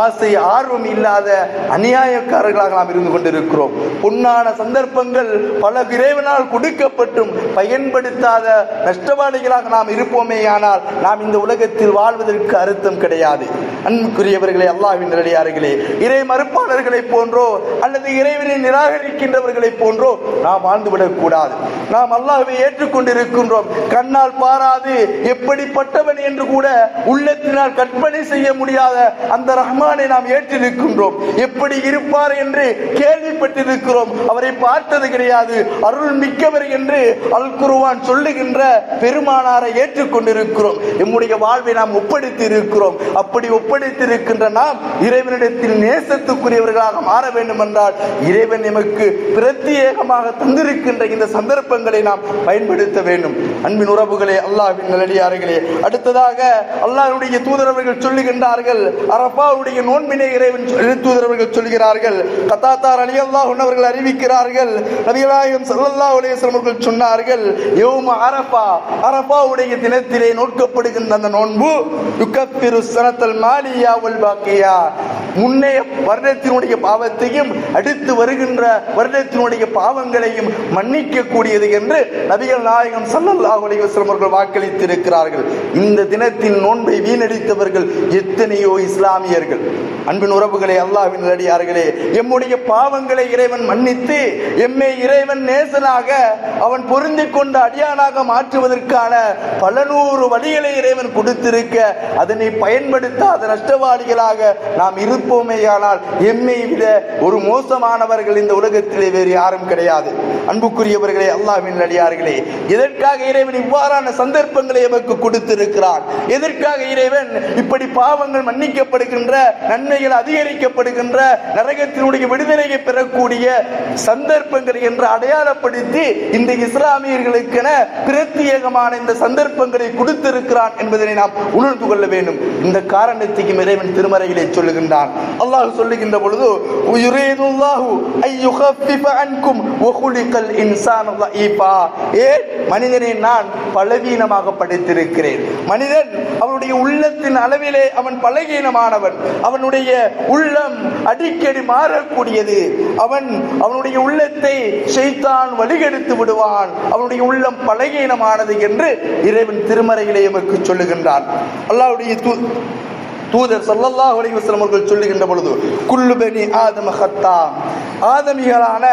ஆசை ஆர்வம் இல்லாத அநியாயக்காரர்களாக நாம் இருந்து கொண்டிருக்கிறோம். பொன்னான சந்தர்ப்பங்கள் பல இறைவனால் கொடுக்கப்பட்டும் பயன்படுத்தாத நஷ்டவாளிகளாக நாம் இருப்போமே, ஆனால் நாம் இந்த உலகத்தில் வாழ்வதற்கு அர்த்தம் கிடையாது. அன்புக்குரியவர்களே, அல்லாஹ்வின் நல்லடியார்களே, இறை மறுப்பாளர்களை போன்றோ அல்லது இறைவனை நிராகரிக்கின்றவர்களை போன்றோ நாம் வாழ்ந்துவிடக் கூடாது. நாம் அல்லாஹ்வை ஏற்றுக்கொண்டிருக்கின்றோம். கண்ணால் பாராது எப்படிப்பட்டவன் என்று கூட உள்ளத்தினால் கற்பனை செய்ய முடியாத அந்த ரஹ்மானை நாம் ஏற்றிருக்கின்றோம். எப்படி இருப்பார் என்று கேள்விப்பட்டிருக்கிறோம், அவரை பார்த்தது கிடையாது. அருள் மிக்கவர் என்று அல் குர்ஆன் சொல்லுகின்ற பெருமானாரை ஏற்றுக்கொண்டிருக்கிறோம். நம்முடைய வாழ்வை நாம் ஒப்படைத்து இருக்கிறோம். அப்படி ஒப்படைத்திருக்கின்ற நாம் இறைவனிடத்தில் நேசத்துக்குரியவர்களாக மாற வேண்டும் என்றால் இறைவன் நமக்கு பிரத்யேகமாக தந்திருக்கின்ற இந்த சந்தர்ப்பங்களை நாம் பயன்படுத்த வேண்டும். அன்பின் உறவுகளே, அல்லாஹ்வின் நல்லடியார்களே, அடுத்ததாக அல்லாஹ்வுடைய தூதரவர்கள் சொல்லுகின்றார்கள், அரஃபாவுடைய நோன்பினை இறைவன் தூதரவர்கள் சொல்கிறார்கள். கத்தாதா ரலியல்லாஹு அன்ஹு அவர்கள் அறிவிக்கிறார்கள், நபிகள் நாயகம் ஸல்லல்லாஹு அலைஹி வஸல்லம் அவர்கள் சொன்னார்கள், யௌம அரஃபா, அரஃபாவுடைய தினத்திலே நோக்கப்படுகின்ற அந்த நோன்பு யுகஃபிரு ஸனத்தல் மாலியா வல் பாக்கியா, முன்னைய வருடத்தினுடைய பாவத்தையும் அடுத்து வருகின்ற வருடத்தினுடைய பாவங்களையும் மன்னிக்க கூடியது என்று நபிகள் நாயகம் ஸல்லல்லாஹு அலைஹி வஸல்லம் அவர்கள் வாக்களித்திருக்கிறார்கள். இந்த தினத்தின் நோன்பை வீணடித்தவர்கள் எத்தனையோ இஸ்லாமியர்கள். அன்பின் உறவுகளே, அல்லாஹ்வின் நல்லடியார்களே, எம்முடைய பாவங்களை இறைவன் மன்னித்து எம்மை இறைவன் நேசனாக அவன் பொருந்திக் கொண்ட அடியானாக மாற்றுவதற்கான பல நூறு வழிகளை இறைவன் கொடுத்திருக்க அதனை பயன்படுத்தாத நஷ்டவாளிகளாக நாம் இருப்போமேயானால் எம்மை விட ஒரு மோசமானவர்கள் இந்த உலகத்திலே வேறு யாரும் கிடையாது. அன்புக்குரியவர்களே, அல்லாஹ்வின் நல்லடியார்களே, எதற்காக இறைவன் இவ்வாறான சந்தர்ப்பங்களை எமக்கு கொடுத்திருக்கிறான்? எதற்காக இறைவன் இப்படி பாவங்கள் மன்னிக்கப்படுகின்ற, நன்மைகள் அதிகரிக்கப்படுகின்ற, நரகத்தினுடைய விடுதலையை பெறக்கூடிய சந்தர்ப்பங்கள் என்று அடையாளப்படுத்தி இந்த இஸ்லாமியர்களுக்கென பிரத்யேகமான இந்த சந்தர்ப்பங்களை கொடுத்திருக்கிறான் என்பதனை நாம் உணர்ந்து கொள்ள வேண்டும். இந்த காரணத்துக்கு இறைவன் திருமறையிலே சொல்லுகின்றான். அல்லாஹ் சொல்லுகின்ற பொழுது, யுரீதுல்லாஹு ஐயுகஃபிஃப அன்கும் வகுலிகல் இன்சானு ضعீஃபா, மனிதனை நான் பலவீனமாக படைத்திருக்கிறேன். மனிதன் அவனுடைய உள்ளத்தின் அளவிலே அவன் பலகீனமானவன். அவனுடைய உள்ளம் அடிக்கடி மாறக்கூடியது. அவனுடைய உள்ளத்தை ஷைத்தான் வழிகெடுத்து விடுவான். அவனுடைய உள்ளம் பலகீனமானது என்று இறைவன் திருமறையிலே எமக்கு சொல்லுகின்றான். அல்லாஹ்வுடைய தூதர் ஸல்லல்லாஹு அலைஹி வஸல்லம் அவர்கள் சொல்லுகின்ற பொழுது, குல்லு பனி ஆதம ஹத்தா, ஆதமிகளான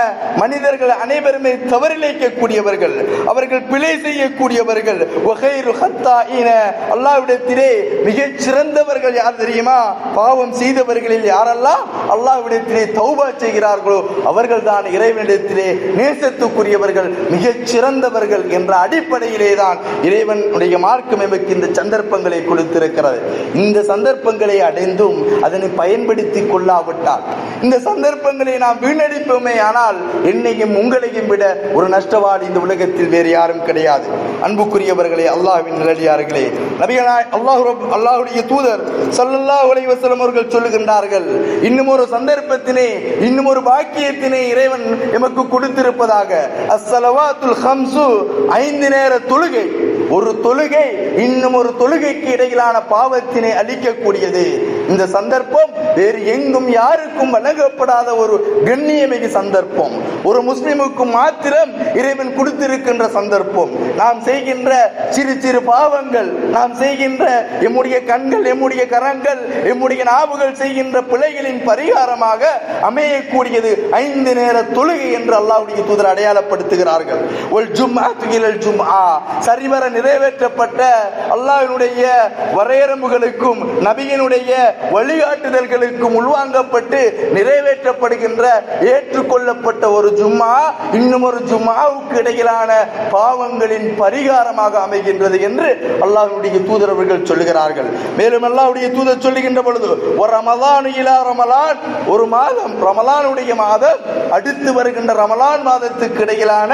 மனிதர்கள் அனைவருமே தவறிழைக்கக்கூடியவர்கள், அவர்கள் பிழை செய்யக்கூடியவர்கள். வகைரு ஹத்தாயின, அல்லாஹ்விடத்திலே மிகச் சிறந்தவர்கள் யார் தெரியுமா? பாவம் செய்தவர்களில் யாரெல்லாம் அல்லாஹ்விடத்திலே தௌபா செய்கிறார்களோ அவர்கள் தான் இறைவனிடத்திலே நேசத்துக்குரியவர்கள், மிகச் சிறந்தவர்கள் என்ற அடிப்படையிலே தான் இறைவனுடைய மார்க்கம் எமக்கு இந்த சந்தர்ப்பங்களை கொடுத்திருக்கிறது. இந்த சந்தர்ப்பங்களை அடைந்தும் அதனை பயன்படுத்தி கொள்ளாவிட்டால், இந்த சந்தர்ப்பங்களை நாம் வீணடிப்போமே ஆனால் என்னையும் உங்களையும் விட ஒரு நஷ்டவாளி இந்த உலகத்தில் வேறு யாரும் கிடையாது. அன்புக்குரியவர்களே, அல்லாஹ்வின் நல்லடியார்களே, நபிகளாய் அல்லாஹ்வுடைய தூதர் ஸல்லல்லாஹு அலைஹி வஸல்லம் அவர்கள் சொல்லுகின்றார்கள், இன்னும் ஒரு சந்தர்ப்பத்தினை, இன்னும் ஒரு பாக்கியத்தினை இறைவன் எமக்கு கொடுத்திருப்பதாக. அஸ்ஸலவாத்துல் ஹம்சு, 5 நேர தொழுகை. ஒரு தொழுகை இன்னும் ஒரு தொழுகைக்கு இடையிலான பாவத்தினை அளிக்கக்கூடியது. இந்த சந்தர்ப்பம் வேறு எங்கும் யாருக்கும் வழங்கப்படாத ஒரு கண்ணியமிகு சந்தர்ப்பம். ஒரு முஸ்லிமுக்கு மாத்திரம் இறைவன் கொடுத்திருக்கின்ற சந்தர்ப்பம். நாம் செய்கின்ற சிறு சிறு பாவங்கள், நாம் செய்கின்ற எம்முடைய கண்கள், எம்முடைய கரங்கள், எம்முடைய நாவுகள் செய்கின்ற பிழைகளின் பரிகாரமாக அமையக்கூடியது 5 நேர தொழுகை என்று அல்லாஹ்வுடைய தூதர் அடையாளப்படுத்துகிறார்கள். ஒல் ஜும்ஆத்து இலல் ஜும்ஆ, சரிவர நிறைவேற்றப்பட்ட அல்லாஹ்வினுடைய வரையறைகளுக்கும் நபியினுடைய வழிகாட்டுதல்களுக்கும் உள்வாங்கப்பட்டு நிறைவேற்றப்படுகின்ற ஏற்றுக்கொள்ளப்பட்ட ஒரு ஜும்மா இன்னும் ஒரு ஜும்மாவுக்கு இடையிலான பாவங்களின் பரிகாரமாக அமைகின்றது என்று அல்லாஹ்வுடைய தூதர் அவர்கள் சொல்லுகிறார்கள். மேலும் அல்லாஹ்வுடைய தூதர் சொல்லுகின்ற பொழுது, ஒரு ரமலான் இலா ரமலான், ஒரு மாதம் ரமலானுடைய மாதம் அடுத்து வருகின்ற ரமலான் மாதத்துக்கு இடையிலான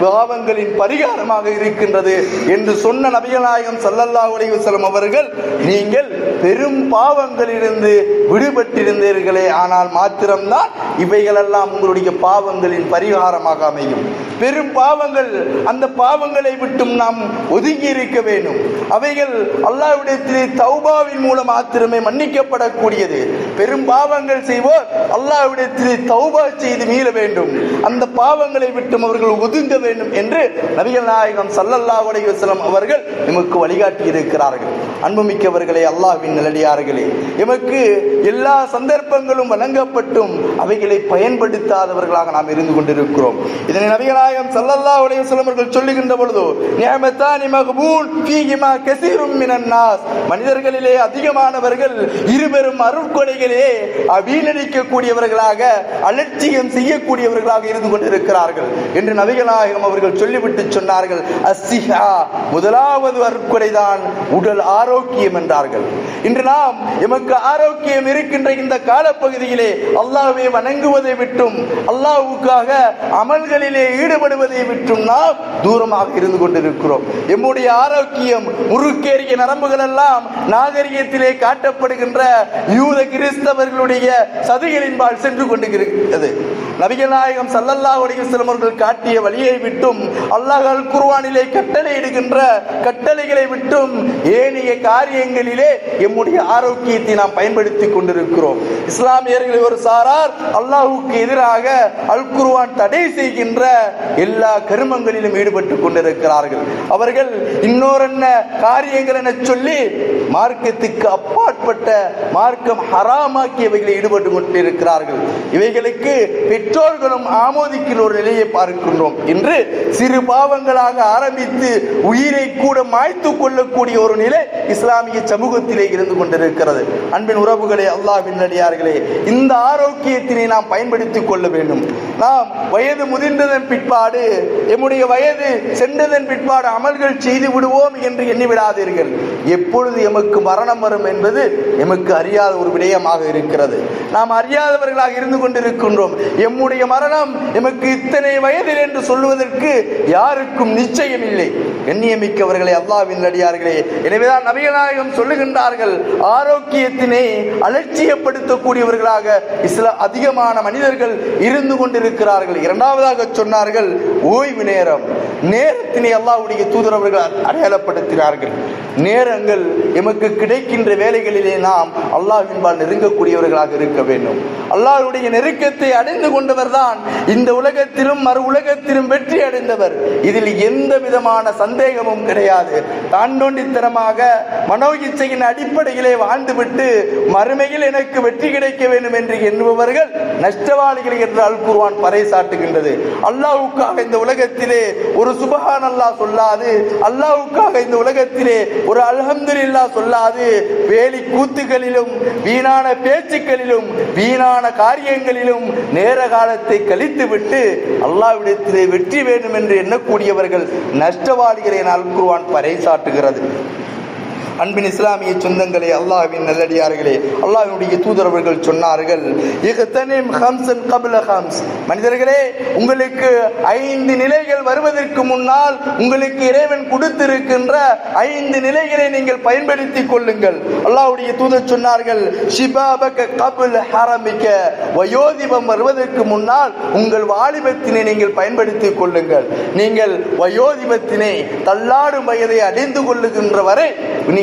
பாவங்களின் பரிகாரமாக இருக்கின்றது என்று சொன்ன நபிகள் நாயகம் ஸல்லல்லாஹு அலைஹி வஸல்லம் அவர்கள், நீங்கள் பெரும் பாவங்கள் பாவங்களிலிருந்து விடுபட்டிருந்தீர்களே, ஆனால் மாத்திரம்தான் இவைகளெல்லாம் உங்களுடைய பாவங்களின் பரிகாரமாக அமையும். பெரும் பாவங்கள், அந்த பாவங்களை விட்டும் நாம் ஒதுங்கி இருக்க வேண்டும். அவைகள் அல்லாஹ்விடத்திலே தௌபாவின் மூலம் மாத்திரமே மன்னிக்கப்படக்கூடியது. பெரும் பாவங்கள் செய்வோர் அல்லாஹ்விடத்திலே தௌபா செய்து மீள வேண்டும், அந்த பாவங்களை விட்டும் அவர்கள் ஒதுங்க வேண்டும் என்று நபிகள் நாயகம் ஸல்லல்லாஹு அலைஹி வஸல்லம் அவர்கள் நமக்கு வழிகாட்டி இருக்கிறார்கள். அன்புமிக்கவர்களே, அல்லாஹ்வின் நல்லடியார்களே, எமக்கு எல்லா சந்தர்ப்பங்களும் வழங்கப்பட்டும் அவைகளை பயன்படுத்தாதவர்களாக நாம் இருந்து கொண்டிருக்கிறோம். இதனை நபிகள் நாயகம் ஸல்லல்லாஹு அலைஹி வஸல்லம் அவர்கள் சொல்லுகின்ற பொழுது, நிஅமத்தானி மக்பூல் ஃபீஹிமா கஸீரும் மினன் நாஸ், மனிதர்களிலே அதிகமானவர்கள் இருபெரும் அருட்கொடைகளே வீணடிக்கக்கூடியவர்களாக, அலட்சியம் செய்யக்கூடியவர்களாக இருந்து கொண்டிருக்கிறார்கள் என்று நபிகள் நாயகம் அவர்கள் சொல்லிவிட்டு சொன்னார்கள், அஸ்ஸிஹா, முதலாவது அருட்கொடைதான் உடல் ஆரோக்கியம் என்றார்கள். இன்று நாம் எமக்கு ஆரோக்கியம் இருக்கின்ற இந்த காலப்பகுதியிலே அல்லாஹ்வை வணங்குவதை விட்டும் அல்லாஹ்வுக்காக அமல்களிலே ஈடுபடுவதை விட்டும் நாம் தூரமாக இருந்து கொண்டிருக்கிறோம். எம்முடைய ஆரோக்கியம் முறுக்கேறிய நரம்புகள் எல்லாம் நாகரிகத்திலே காட்டப்படுகின்ற யூத கிறிஸ்தவர்களுடைய சதிகளின்பால் சென்று கொண்டிருக்கிறது. நபிகள் நாயகம் ஸல்லல்லாஹு அலைஹி வஸல்லம் அவர்கள் காட்டிய வழியை விட்டும் அல்லாஹ் அல் குர்ஆனிலே கட்டளையிடுகின்ற கட்டளைகளை விட்டும் ஏனைய காரியங்களிலே எம்முடைய ஆரோக்கியத்தை நாம் பயன்படுத்திக் கொண்டிருக்கிறோம். இஸ்லாமியர்களை ஒரு சாரார் அல்லாஹ்வுக்கு எதிராக அல் குர்ஆன் தடை செய்கின்ற எல்லா கருமங்களிலும் ஈடுபட்டுக் கொண்டிருக்கிறார்கள். அவர்கள் இன்னொரு காரியங்கள் என சொல்லி மார்க்கத்துக்கு அப்பாற்பட்ட, மார்க்கம் ஹராமாக்கியவைகளை ஈடுபட்டு கொண்டிருக்கிறார்கள். இவைகளுக்கு பெற்றோர்களும் ஆமோதிக்கிற ஒரு நிலையை பார்க்கின்றோம். இன்று சிறு பாவங்களாக ஆரம்பித்து உயிரை கூட மாய்த்து கொள்ளக்கூடிய ஒரு நிலை இஸ்லாமிய சமூகத்திலே இருந்து கொண்டிருக்கிறது. அன்பின் உறவுகளே, அல்லாஹ்வின் நல்லடியார்களே, இந்த ஆரோக்கியத்தினை நாம் பயன்படுத்திக் கொள்ள வேண்டும். நாம் வயது முதிர்ந்ததன் பிற்பாடு, எம்முடைய வயது சென்றதன் பிற்பாடு அமல்கள் செய்து விடுவோம் என்று எண்ணிவிடாதீர்கள். எப்பொழுது எமக்கு மரணம் வரும் என்பது எமக்கு அறியாத ஒரு விடயமாக இருக்கிறது. நாம் அறியாதவர்களாக இருந்து கொண்டிருக்கின்றோம். எம்முடைய மரணம் எமக்கு இத்தனை வயதில் என்று சொல்லுவதற்கு யாருக்கும் நிச்சயம் இல்லை. எண்ணியமிக்கவர்களே, அல்லாஹ்வின் நல்லடியார்களே, எனவேதான் நபிகள் நாயகம் சொல்லுகின்றார்கள், ஆரோக்கியத்தினை அலட்சியப்படுத்தக்கூடியவர்களாக அதிகமான மனிதர்கள் இருந்து கொண்டிருக்கிறார்கள். இரண்டாவதாக சொன்னார்கள், ஓய்வு நேரம். நேரத்தினை அல்லாஹ்வுடைய தூதர் அவர்கள் அடையாளப்படுத்தினார்கள். நேரங்கள் எமக்கு கிடைக்கின்ற வேலைகளிலே நாம் அல்லாஹ்வின்பால் நெருங்கக்கூடியவர்களாக இருக்க வேண்டும். அல்லாஹ்வுடைய நெருக்கத்தை அடைந்து கொண்டவர் தான் இந்த உலகத்திலும் மறு உலகத்திலும் வெற்றி அடைந்தவர். இதில் எந்த விதமான சந்தேகமும் கிடையாது. தாண்டோண்டித்தனமாக மனோ இச்சையின் அடிப்படையிலே வாழ்ந்துவிட்டு மறுமையில் எனக்கு வெற்றி கிடைக்க வேண்டும் என்று எண்ணுபவர்கள் நஷ்டவாளிகள் என்று அல் குர்ஆன் பறைசாட்டுகின்றது. அல்லாஹ்வுக்காக இந்த உலகத்திலே ஒரு சுப்ஹான் அல்லாஹ் சொல்லாது, அல்லாஹ்வுக்காக இந்த உலகத்திலே ஒரு அல்ஹம்துலில்லாஹ் சொல்லாது, வேலி கூத்துகளிலும் வீணான பேச்சுக்களிலும் வீணான காரியங்களிலும் நேர காலத்தை கழித்து விட்டு அல்லாஹ்விடத்திலே வெற்றி வேண்டும் என்று எண்ணக்கூடியவர்கள் நஷ்டவாளிகளை அல் குர்ஆன் பறைசாட்டுகிறது. அன்பின் இஸ்லாமிய சொந்தங்களே, அல்லாஹ்வின் நல்லடியார்களே, அல்லாஹ்வுடைய தூதர் அவர்கள் சொன்னார்கள், இஹ்தனிம் ஹம்ஸன் கப்ல ஹம்ஸ், மனிதர்களே, உங்களுக்கு 5 நிலைகள் வருவதற்கு முன்னால் உங்களுக்கு இறைவன் கொடுத்திருக்கின்ற 5 நிலைகளை நீங்கள் பயன்படுத்திக் கொள்ளுங்கள். அல்லாஹ்வுடைய தூதர் சொன்னார்கள், ஷிபாபக கப்ல ஹரமிக, வயோதிபம் வருவதற்கு முன்னால் உங்கள் வாலிபத்தினை நீங்கள் பயன்படுத்திக் கொள்ளுங்கள். நீங்கள் வயோதிபத்தினை, தள்ளாடும் வயதை அடைந்து கொள்ளுகின்ற வரை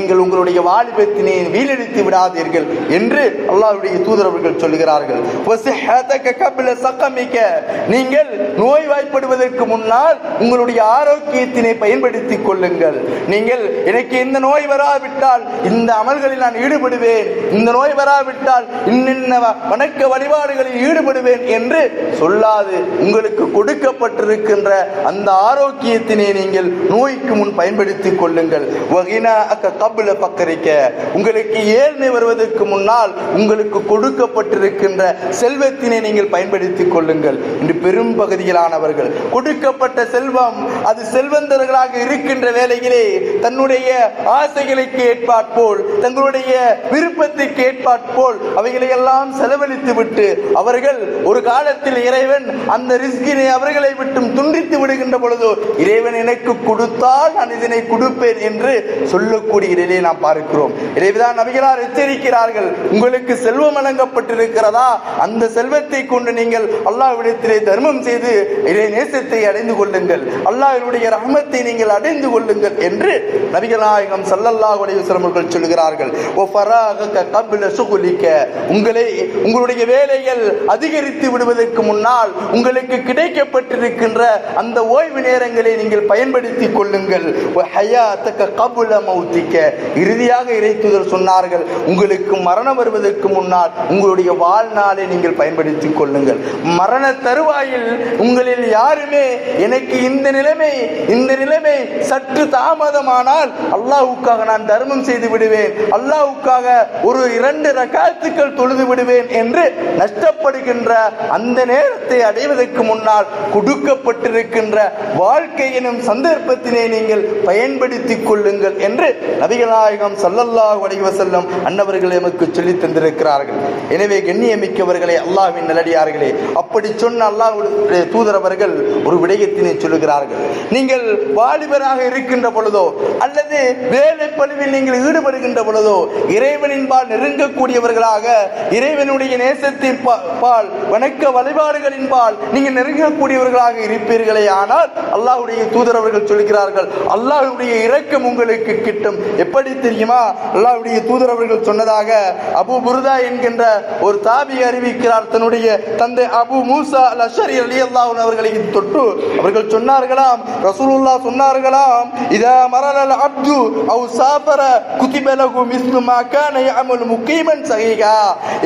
நீங்கள் உங்களுடைய வாலிபத்தினை வீணடித்து விடாதீர்கள் என்று அல்லாஹ்வுடைய தூதர் அவர்கள் சொல்கிறார்கள். நீங்கள் நோய்வாய்ப்படுவதற்கு முன்னால் உங்களுடைய ஆரோக்கியத்தினை பயன்படுத்திக் கொள்ளுங்கள். நீங்கள் எனக்கு இந்த நோய் வராவிட்டால் இந்த அமல்களில் நான் ஈடுபடுவேன், இந்த நோய் வராவிட்டால் இன்னென்ன வணக்க வழிபாடுகளில் ஈடுபடுவேன் என்று சொல்லாது உங்களுக்கு கொடுக்கப்பட்டிருக்கின்ற அந்த ஆரோக்கியத்தினை நீங்கள் நோய்க்கு முன் பயன்படுத்திக் கொள்ளுங்கள். உங்களுக்கு ஏழ்மை வருவதற்கு முன்னால் உங்களுக்கு கொடுக்கப்பட்டிருக்கின்ற செல்வத்தினை நீங்கள் பயன்படுத்திக் கொள்ளுங்கள். இன்று பெரும் பகுதியிலானவர்கள் கொடுக்கப்பட்ட செல்வம், அது செல்வந்தர்களாக இருக்கின்ற வேளையிலே தன்னுடைய ஆசைகளுக்கு ஏற்பாற்போல், தங்களுடைய விருப்பத்திற்கு ஏற்பாற்போல் அவைகளை எல்லாம் செலவழித்து விட்டு அவர்கள் ஒரு காலத்தில் இறைவன் அந்த ரிஸ்கினை அவர்களை விட்டும் துண்டித்து விடுகின்ற பொழுது, இறைவன் எனக்கு கொடுத்தால் நான் இதனை கொடுப்பேன் என்று சொல்லக்கூடிய செய்திகளிலே நாம் பார்க்கிறோம். எனவேதான் நபிகளார் எச்சரிக்கிறார்கள், உங்களுக்கு செல்வம் வழங்கப்பட்டிருக்கிறதா, அந்த செல்வத்தை கொண்டு நீங்கள் அல்லாஹ்விடத்திலே தர்மம் செய்து இறை நேசத்தை அடைந்து கொள்ளுங்கள், அல்லாஹ்வுடைய ரஹ்மத்தை நீங்கள் அடைந்து கொள்ளுங்கள் என்று நபிகள் நாயகம் ஸல்லல்லாஹு அலைஹி வஸல்லம் அவர்கள் சொல்கிறார்கள். உங்களுடைய வேலைகள் அதிகரித்து விடுவதற்கு முன்னால் உங்களுக்கு கிடைக்கப்பட்டிருக்கின்ற அந்த ஓய்வு நேரங்களை நீங்கள் பயன்படுத்திக் கொள்ளுங்கள். இறுதியாக இறைத்தூதர் சொன்னார்கள், உங்களுக்கு மரணம் வருவதற்கு முன்னால் உங்களுடைய வாழ்நாளை நீங்கள் பயன்படுத்திக் கொள்ளுங்கள். மரண தருவாயில் உங்களில் யாருமே எனக்கு இந்த நிலைமை சற்று தாமதமானால் அல்லாஹ்வுக்காக நான் தர்மம் செய்து விடுவேன், அல்லாஹ்வுக்காக ஒரு 2 ரக்காத்துக்கள் தொழுது விடுவேன் என்று நஷ்டப்படுகின்ற அந்த நேரத்தை அடைவதற்கு முன்னால் கொடுக்கப்பட்டிருக்கின்ற வாழ்க்கை எனும் சந்தர்ப்பத்தினை நீங்கள் பயன்படுத்திக் கொள்ளுங்கள் என்று நபிகள் நாயகம் ஸல்லல்லாஹு அலைஹி வஸல்லம் அன்னவர்கள் எமக்கு சொல்லி தந்திருக்கிறார்கள். எனவே கண்ணியமிக்கவர்களே, அல்லாஹ்வின் நல்லடியார்களே, அப்படி சொன்ன அல்லாஹ்வுடைய தூதர் அவர்கள் ஒரு விடயத்தினை சொல்லுகிறார்கள். நீங்கள் வாலிபராக இருக்கின்ற பொழுதோ அல்லது வேலை பணிவில் நீங்கள் ஈடுபடுகின்ற பொழுதோ இறைவனின் பால் நெருங்கக்கூடியவர்களாக, இறைவனுடைய நேசத்தின் பால், வணக்க வழிபாடுகளின் பால் நீங்கள் நெருங்கக்கூடியவர்களாக இருப்பீர்களே ஆனால் அல்லாஹ்வுடைய தூதர் அவர்கள் சொல்கிறார்கள், அல்லாஹ்வுடைய இரக்கம் உங்களுக்கு கிட்டும். எப்படி தெரியுமா? அல்லாஹ்வுடைய தூதர் அவர்கள் சொன்னதாக அபூ புர்தா என்கின்ற ஒரு தாபி அறிவிக்கிறார். தன்னுடைய தந்தை அபூ மூசா அல் அஷ்அரி ரலியல்லாஹு அன்ஹு அவர்களை தொட்டு அவர்கள் சொன்னார்களாம், ரசூலுல்லாஹ் சொன்னார்களாம், இதா மரல் அப்து அவ் சாஃபர குதிப லஹு மிஸ்லு மா கான யஅமல் முகீமன் சஹீஹா.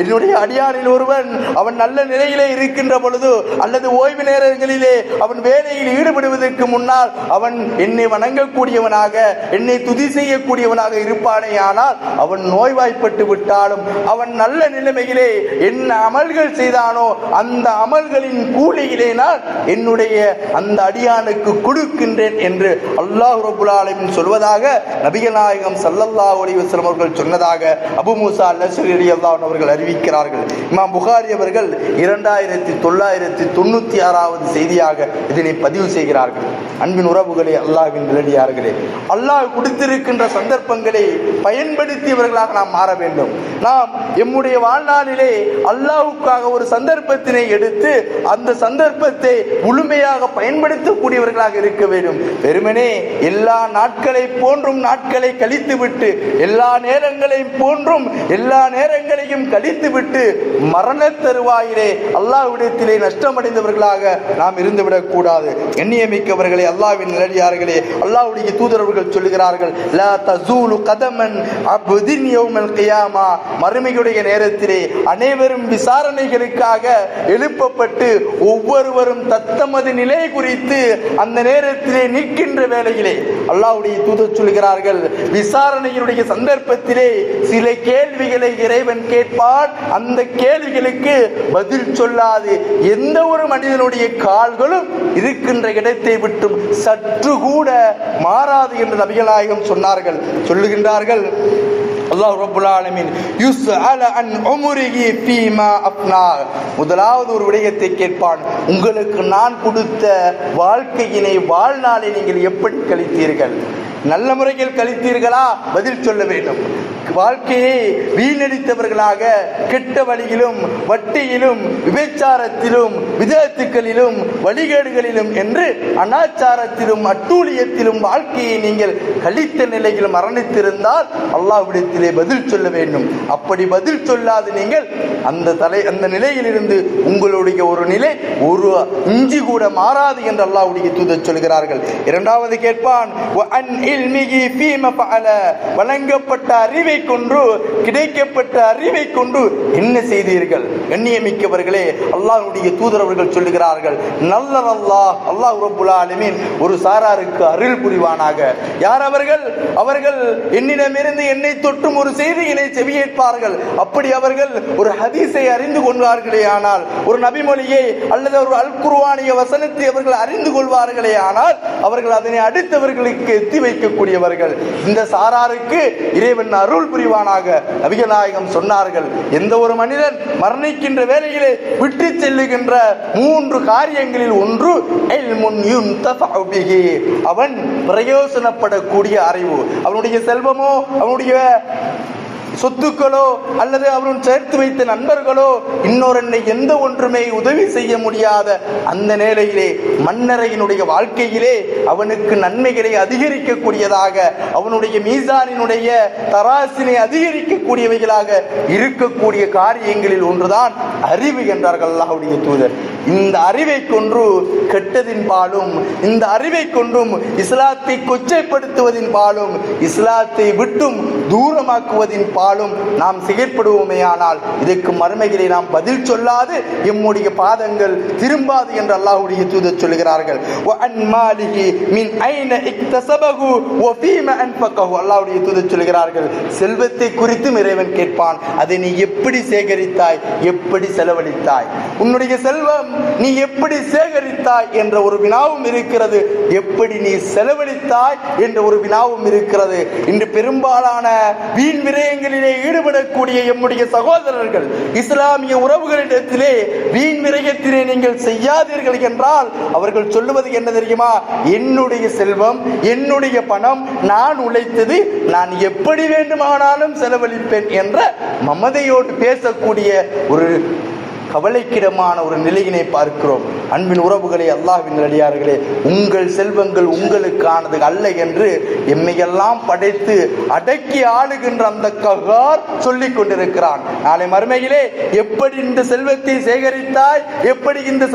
என்னுடைய அடியானில் ஒருவன் அவன் நல்ல நிலையிலே இருக்கின்ற பொழுது அல்லது ஓய்வு நேரங்களிலே அவன் வேலையில் ஈடுபடுவதற்கு முன்னால் அவன் என்னை வணங்கக்கூடியவனாக, என்னை துதி செய்யக்கூடியவனாக இருப்பானே ஆனால் அவன் நோய்வாய்ப்பட்டு விட்டாலும் அவன் நல்ல நிலைமையிலே என்ன அமல்கள் செய்தானோ அந்த அமல்களின் கூலியிலே நான் என்னுடைய அந்த அடியானுக்கு கொடுக்கின்றேன் என்று அல்லாஹ் ரப்பல் ஆலமீன் சொல்வதாக நபிகள் நாயகம் ஸல்லல்லாஹு அலைஹி வஸல்லம் அவர்கள் சொன்னதாக அபூ மூசா அல் அஷ்அரி ரலியல்லாஹு அன்ஹு அவர்கள் அறிவிக்கிறார்கள். இமாம் புகாரி அவர்கள் 2996வது செய்தியாக இதனை பதிவு செய்கிறார்கள். அன்பின் உறவுகளே, அல்லாஹ்வின் நல்லடியார்களே, அல்லாஹ் கொடுத்திருக்கின்ற சந்தர்ப்பங்களை பயன்படுத்தியவர்களாக நாம் மாற வேண்டும். நாம் எம்முடைய வாழ்நாளிலே அல்லாஹ்வுக்காக ஒரு சந்தர்ப்பத்தினை எடுத்து அந்த சந்தர்ப்பத்தை முழுமையாக பயன்படுத்தக்கூடியவர்களாக இருக்க வேண்டும். வெறுமனே எல்லா நாட்களை போன்றும் நாட்களை கழித்துவிட்டு, எல்லா நேரங்களையும் போன்றும் எல்லா நேரங்களையும் கழித்துவிட்டு மரண தருவாயிலே அல்லாஹ்விடத்திலே நஷ்டமடைந்தவர்களாக நாம் இருந்துவிடக் கூடாது. எண்ணியமிக்கவர்களே, அல்லாஹ்வின் நல்லடியார்களே, அல்லாஹ்வுடைய தூதரவர்கள் சொல்லுகிறார்கள், லா தஸூலு கதமன் அப்தின் யௌமல் கியாமா. மறுமையுடைய நேரத்திலே அனைவரும் விசாரணைகளுக்காக எழுப்பப்பட்டு ஒவ்வொருவரும் தத்தமது நிலை குறித்து அந்த நேரத்திலே நிற்கின்ற வேளையிலே அல்லாஹ்வுடைய தூதர் சொல்கிறார்கள், விசாரணையினுடைய சந்தர்ப்பத்திலே சில கேள்விகளை இறைவன் கேட்பான். அந்த கேள்விகளுக்கு பதில் சொல்லாது எந்த ஒரு மனிதனுடைய கால்களும் இருக்கின்ற இடத்தை விட்டும் சற்று கூட மாறாது என்று நபிகள் நாயகம் சொன்னார்கள். சொல்லுகின்றார்கள், அல்லாஹ் ரப்பல் ஆலமீன் யுஸ்அல அன் உம்ரிஹி ஃபீமா அஃப்னா. முதலாவது ஒரு விடயத்தை கேட்பான், உங்களுக்கு நான் கொடுத்த வாழ்க்கையினை, வாழ்நாளை நீங்கள் எப்படி கழித்தீர்கள்? நல்ல முறையில் கழித்தீர்களா? பதில் சொல்ல வேண்டும். வாழ்க்கையை வீணடித்தவர்களாக கெட்ட வழியிலும் வட்டியிலும் விபச்சாரத்திலும் விதத்துக்களிலும் வழிகேடுகளிலும் என்று அனாச்சாரத்திலும் அட்டூழியத்திலும் வாழ்க்கையை நீங்கள் கழித்த நிலையில் மரணித்திருந்தால் அல்லாஹ்விடத்திலே பதில் சொல்ல வேண்டும். அப்படி பதில் சொல்லாது நீங்கள் அந்த நிலையிலிருந்து உங்களுடைய ஒரு நிலை ஒரு இஞ்சி கூட மாறாது என்று அல்லாஹ்வுடைய தூதர் சொல்கிறார்கள். இரண்டாவது கேட்பான், வழங்கப்பட்ட அறிவை கொண்டு, கிடைக்கப்பட்ட அறிவை கொண்டு என்ன செய்தீர்கள்? கண்ணியமிக்கவர்களே, அல்லாஹ்வுடைய தூதர் அவர்கள் சொல்லுகிறார்கள், நல்ல அல்லாஹ் ரப்பல் ஆலமீன் ஒரு சாராருக்கு அருள் புரிவானாக. யார் அவர்கள்? அவர்கள் என்னிடமிருந்து என்னை தொட்டும் ஒரு செய்தியினை செவியேற்பார்கள். அப்படி அவர்கள் ஒரு ஹதீஸை அறிந்து கொள்வார்களே ஆனால், ஒரு நபிமொழியை அல்லது ஒரு அல் குர்ஆனிய வசனத்தை அவர்கள் அறிந்து கொள்வார்களே ஆனால் அவர்கள் அதனை அடுத்தவர்களுக்கு எத்தி வைக்கக்கூடியவர்கள். இந்த சாராருக்கு இறைவன் அருள் அருள் புரிவானாக. நபிகள் நாயகம் சொன்னார்கள், எந்த ஒரு மனிதன் மரணிக்கின்ற வேளையிலே விட்டு செல்லுகின்ற 3 காரியங்களில் ஒன்று அவன் பிரயோசனப்படக்கூடிய அறிவு. அவனுடைய செல்வமோ, அவனுடைய சொத்துக்களோ, அல்லது அவன் சேர்த்து வைத்த நண்பர்களோ இன்னொரு எந்த ஒன்றுமே உதவி செய்ய முடியாத அந்த நிலையிலே மன்னரையினுடைய வாழ்க்கையிலே அவனுக்கு நன்மைகளை அதிகரிக்கக்கூடியதாக, அவனுடைய மீசானினுடைய தராசினை அதிகரிக்கக்கூடியவைகளாக இருக்கக்கூடிய காரியங்களில் ஒன்றுதான் அறிவு என்றார்கள் அல்லாஹ்வுடைய தூதர். இந்த அறிவை கொண்டு கெட்டதின் பாலும், இந்த அறிவை கொண்டும் இஸ்லாத்தை கொச்சைப்படுத்துவதின் பாலும், இஸ்லாத்தை விட்டும் தூரமாக்குவதின் பாலும் நாம் செயற்படுவோமே ஆனால் இதற்கு மறுமைகளை நாம் பதில் சொல்லாது எம்முடைய பாதங்கள் திரும்பாது என்று அல்லாஹ்வுடைய தூதர் சொல்கிறார்கள். அல்லாஹ்வுடைய தூதர் சொல்கிறார்கள், செல்வத்தை குறித்தும் இறைவன் கேட்பான், அதை நீ எப்படி சேகரித்தாய், எப்படி செலவழித்தாய், உன்னுடைய செல்வம் நீ எப்படி சேகரித்தாய் என்ற ஒரு வினாவும் இருக்கிறது, எப்படி நீ செலவழித்தாய் என்ற ஒரு வினாவும் இருக்கிறது. இன்று பெரும்பாலான வீண் விரயங்களிலே ஈடுபடக்கூடிய எம்முடைய சகோதரர்கள் இஸ்லாமிய உறவுகளிடத்திலே வீண் விரயத்திலே நீங்கள் செய்யாதீர்கள் என்றால் அவர்கள் சொல்லுவது என்ன தெரியுமா? என்னுடைய செல்வம், என்னுடைய பணம், நான் உழைத்தது, நான் எப்படி வேண்டுமானாலும் செலவழிப்பேன் என்ற மமதையோடு பேசக்கூடிய ஒரு கவலைக்கிடமான ஒரு நிலையினை பார்க்கிறோம். அன்பின் உறவுகளே, அல்லாஹ்வின் நல்லடியார்களே, உங்கள் செல்வங்கள் உங்களுக்கானது அல்ல என்று எம்மையெல்லாம் படைத்து அடக்கி ஆளுகின்ற அந்த கஹார் சொல்லிக் கொண்டிருக்கிறான். நாளை மறுமையிலே எப்படி இந்த செல்வத்தை சேகரித்தாய், எப்படி இந்த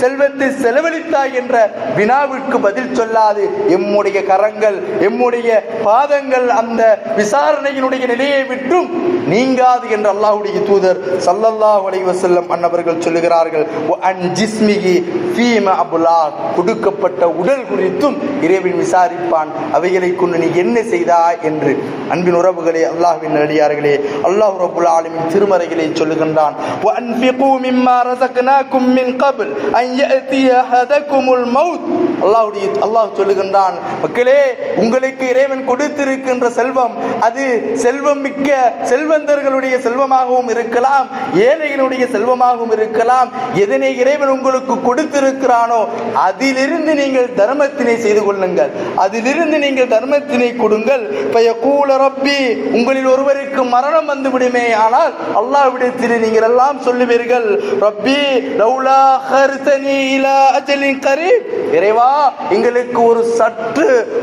செல்வத்தை செலவழித்தாய் என்ற வினாவிற்கு பதில் சொல்லாது எம்முடைய கரங்கள், எம்முடைய பாதங்கள் அந்த விசாரணையினுடைய நிலையை விட்டும் நீங்காது என்று அல்லாஹ்வுடைய தூதர் ஸல்லல்லாஹு அலைஹி வஸல்லம் அன்னவர்கள் சொல்லுகிறார்கள். கொடுக்கப்பட்ட உடல் குறித்தும் இறைவன் விசாரிப்பான், அவைகளை கொண்டு நீ என்ன செய்தாய் என்று. அன்பின் உறவுகளே, அல்லாஹ்வின் நல்லடியார்களே, அல்லாஹ் ரப்பல் ஆலமீன் திருமறைகளை சொல்லுகின்றான், அல்லாஹ் சொல்லுகின்றான், மக்களே, உங்களுக்கு இறைவன் கொடுத்திருக்கின்ற செல்வம் அது செல்வம் மிக்க செல்வந்தர்களுடைய செல்வமாகவும் இருக்கலாம், ஏழைகளுடைய செல்வமாகவும் இருக்கலாம். எதனை இறைவன் உங்களுக்கு கொடுத்திருக்கிறானோ அதிலிருந்து நீங்கள் தர்மத்தினை செய்து கொள்ளுங்கள், அதிலிருந்து நீங்கள் தர்மத்தினை கொடுங்கள். ரப்பி, உங்களில் ஒருவருக்கு மரணம் வந்து விடுமே ஆனால் அல்லாஹ்விடத்தில் நீங்கள் எல்லாம் சொல்லுவீர்கள், ரப்பி லௌலா அஹர்தனி இலா அஜலின் கரீப், இறைவா எங்களுக்கு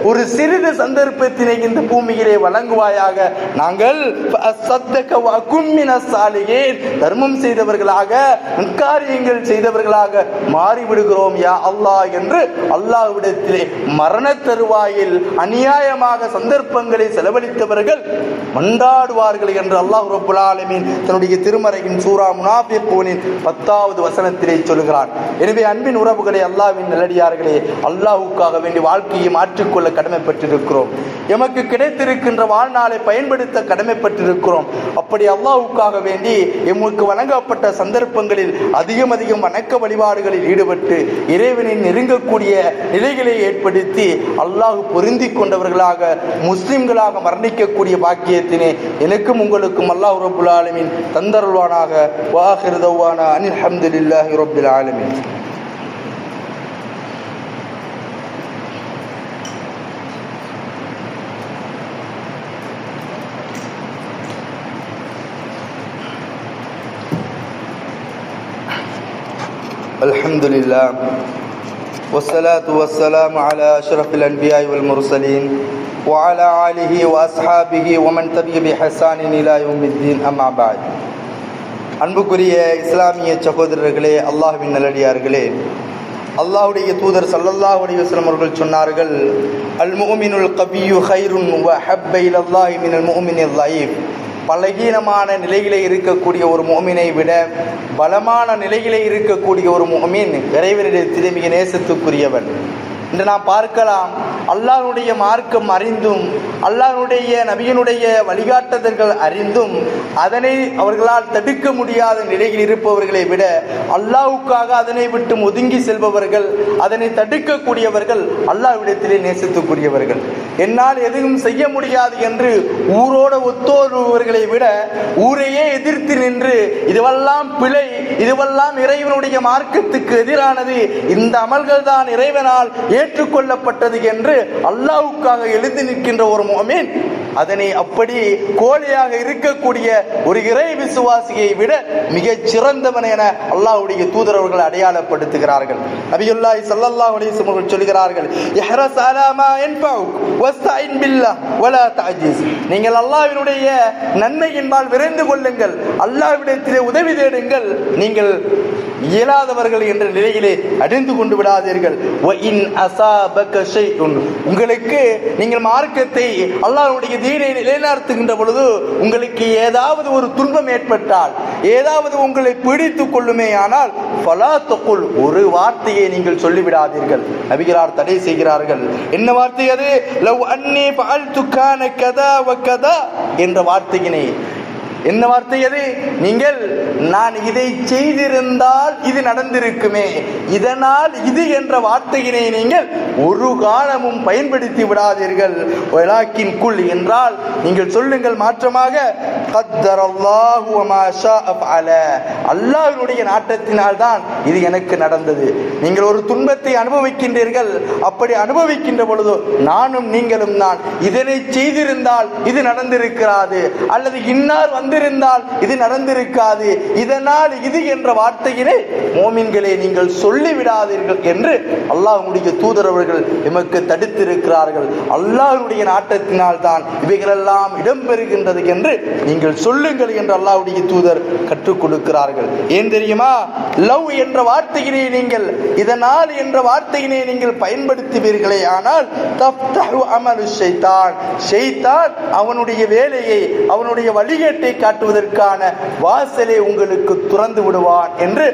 ஒரு சிறிது சந்தர்ப்பத்தினை இந்த பூமியிலே வழங்குவாயாக, நாங்கள் தர்மம் செய்தவர்களாக, காரியங்கள் செய்தவர்களாக மாறிவிடுகிறோம் யா அல்லாஹ் என்று அல்லாஹ்விடத்திலே மரண தருவாயில் அநியாயமாக சந்தர்ப்பங்களை செலவழித்தவர்கள் மன்றாடுவார்கள் என்று அல்லாஹ் ரப்பல் ஆலமீன் தன்னுடைய திருமறையின் சூரா முனாஃபிகூனின் 10வது வசனத்திலே சொல்கிறார். எனவே அன்பின் உறவுகளே, அல்லாஹ்வின் நல்லடியார்களே, அல்லாஹ்வுக்காக வேண்டி வாழ்க்கையை மாற்றிக்கொள்ள கடமைப்பட்டிருக்கிறோம். எமக்கு கிடைத்திருக்கின்ற வாழ்நாளை பயன்படுத்த கடமைப்பட்டிருக்கிறோம். அப்படி அல்லாஹ்வுக்காக வேண்டி எமக்கு வழங்கப்பட்ட சந்தர்ப்பங்களில் அதிகம் வணக்க வழிபாடுகளில் ஈடுபட்டு இறைவனின் நெருங்கக்கூடிய நிலைகளை ஏற்படுத்தி அல்லாஹ் பொருந்தி கொண்டவர்களாக முஸ்லிம்களாக மரணிக்கக்கூடிய பாக்கியத்தினை எனக்கும் உங்களுக்கும் அல்லாஹ் ரப்பல் ஆலமீன் தந்தருள்வானாக. வாஹிரு தஅவானா அனில் ஹம்துலில்லாஹி ரப்பில் ஆலமீன். அல்ஹம்துலில்லாஹ் வஸ்ஸலாத்து வஸ்ஸலாமு அலா அஷ்ரஃபில் அன்பியா வல் முர்சலீன் வ அலா ஆலிஹி வ அஸ்ஹாபிஹி வ மன் தபிஅ பி ஹஸானின் இலா யௌமித்தீன். அம்மா பஅத். அன்புக்குரிய இஸ்லாமிய சகோதரர்களே, அல்லாஹ்வின் நல்லடியார்களே, அல்லாஹ்வுடைய தூதர் ஸல்லல்லாஹு அலைஹி வஸல்லம் அவர்கள் சொன்னார்கள், அல் முஃமினுல் கவிய்யு கைருன் வ ஹப்ப இலல்லாஹி மினல் முஃமினில் ضعيف. பலகீனமான நிலையிலே இருக்கக்கூடிய ஒரு முஃமினை விட பலமான நிலையிலே இருக்கக்கூடிய ஒரு முஃமின் இறைவனிடத்தில் மிக நேசத்துக்குரியவன். இன்று நாம் பார்க்கலாம், அல்லாஹ்வுடைய மார்க்கம் அறிந்தும் அல்லாஹ்வுடைய நபியினுடைய வழிகாட்டுதல்கள் அறிந்தும் அதனை அவர்களால் தடுக்க முடியாத நிலையில் இருப்பவர்களை விட அல்லாஹ்வுக்காக அதனை விட்டு ஒதுங்கி செல்பவர்கள், அதனை தடுக்கக்கூடியவர்கள் அல்லாஹ்விடத்திலே நேசித்துக்குரியவர்கள். என்னால் எதுவும் செய்ய முடியாது என்று ஊரோடு ஒத்தோடுவர்களை விட ஊரையே எதிர்த்து நின்று இதுவெல்லாம் பிழை, இதுவெல்லாம் இறைவனுடைய மார்க்கத்துக்கு எதிரானது, இந்த அமல்கள் தான் இறைவனால் ஏற்றுக்கொள்ளப்பட்டது என்று அல்லாஹ்வுக்காக எழுந்து நிற்கின்ற ஒரு முஃமின் அதனை அப்படி கோழையாக இருக்கக்கூடிய ஒரு இறை விசுவாசியை விட மிகச் சிறந்தவன் என அல்லாஹ்வுடைய தூதர் அவர்கள் அடையாளப்படுத்துகிறார்கள். நபியுல்லாஹி ஸல்லல்லாஹு அலைஹி வஸல்லம் அவர்கள் சொல்கிறார்கள், இஹ்ரஸ் அலா மா யன்ஃபஉக் வஸ்தஈன் பில்லாஹ் வலா தஅஜிஸ். நீங்கள் அல்லாஹ்வினுடைய நன்மையின்பால் விரைந்து கொள்ளுங்கள், அல்லாஹ்விடத்திலே உதவி தேடுங்கள், நீங்கள் இயலாதவர்கள் என்ற நிலையிலே அடைந்து கொண்டு விடாதீர்கள். உங்களுக்கு நீங்கள் மார்க்கத்தை அல்லாஹ்வுடைய தீனை நிலைநாட்டுகின்ற பொழுது உங்களுக்கு ஏதாவது ஒரு துன்பம் ஏற்பட்டால், ஏதாவது உங்களை பிடித்துக் கொள்ளுமே ஆனால் ஃபலா தகுல், ஒரு வார்த்தையை நீங்கள் சொல்லிவிடாதீர்கள். நபிகளார் தடை செய்கிறார்கள். என்ன வார்த்தை அது? லவ் அன்னி ஃபஅல்து கான கதா வ கதா என்ற வார்த்தையினை. என்ன வார்த்தை அது? நீங்கள் நான் இதை செய்திருந்தால் இது நடந்திருக்குமே, இதனால் இது என்ற வார்த்தையினை நீங்கள் ஒரு காலமும் பயன்படுத்தி விடாதீர்கள். வலாக்கின் குல் என்றால் நீங்கள் சொல்லுங்கள், மாற்றமாக கத்தரல்லாஹு வமா ஷாஅ ஃபஅல, அல்லாஹ்வுடைய நாட்டத்தினால் தான் இது எனக்கு நடந்தது. நீங்கள் ஒரு துன்பத்தை அனுபவிக்கின்றீர்கள், அப்படி அனுபவிக்கின்ற பொழுது நானும் நீங்களும் தான் இதனை செய்திருந்தால் இது நடந்திருக்கிறாது, அல்லது இன்னார் வந்திருந்தால் இது நடந்திருக்காது, இதனால் இது என்ற வார்த்தையிலே மோமின்களே நீங்கள் சொல்லிவிடாதீர்கள் என்று அல்லாஹ்வுடைய தூதர் அவர்கள் எமக்கு தடுத்திருக்கிறார்கள். அல்லாஹ்வுடைய நாட்டத்தினால் தான் இவைகளெல்லாம் இடம்பெறுகின்றது என்று நீங்கள் சொல்லுங்கள் என்று அல்லாஹ்வுடைய தூதர் கற்றுக் கொடுக்கிறார்கள். ஏன் தெரியுமா? லவ் என்ற வார்த்தையினை நீங்கள், இதனால் என்ற வார்த்தையினை நீங்கள் பயன்படுத்துவீர்களே ஆனால் தஃப்தஹு அமலு ஷைத்தான், ஷைத்தான் அவனுடைய வேலையை, அவனுடைய வழிகேட்டை காட்டுவதற்கான வாசலை உங்களுக்கு துறந்து விடுவான் என்று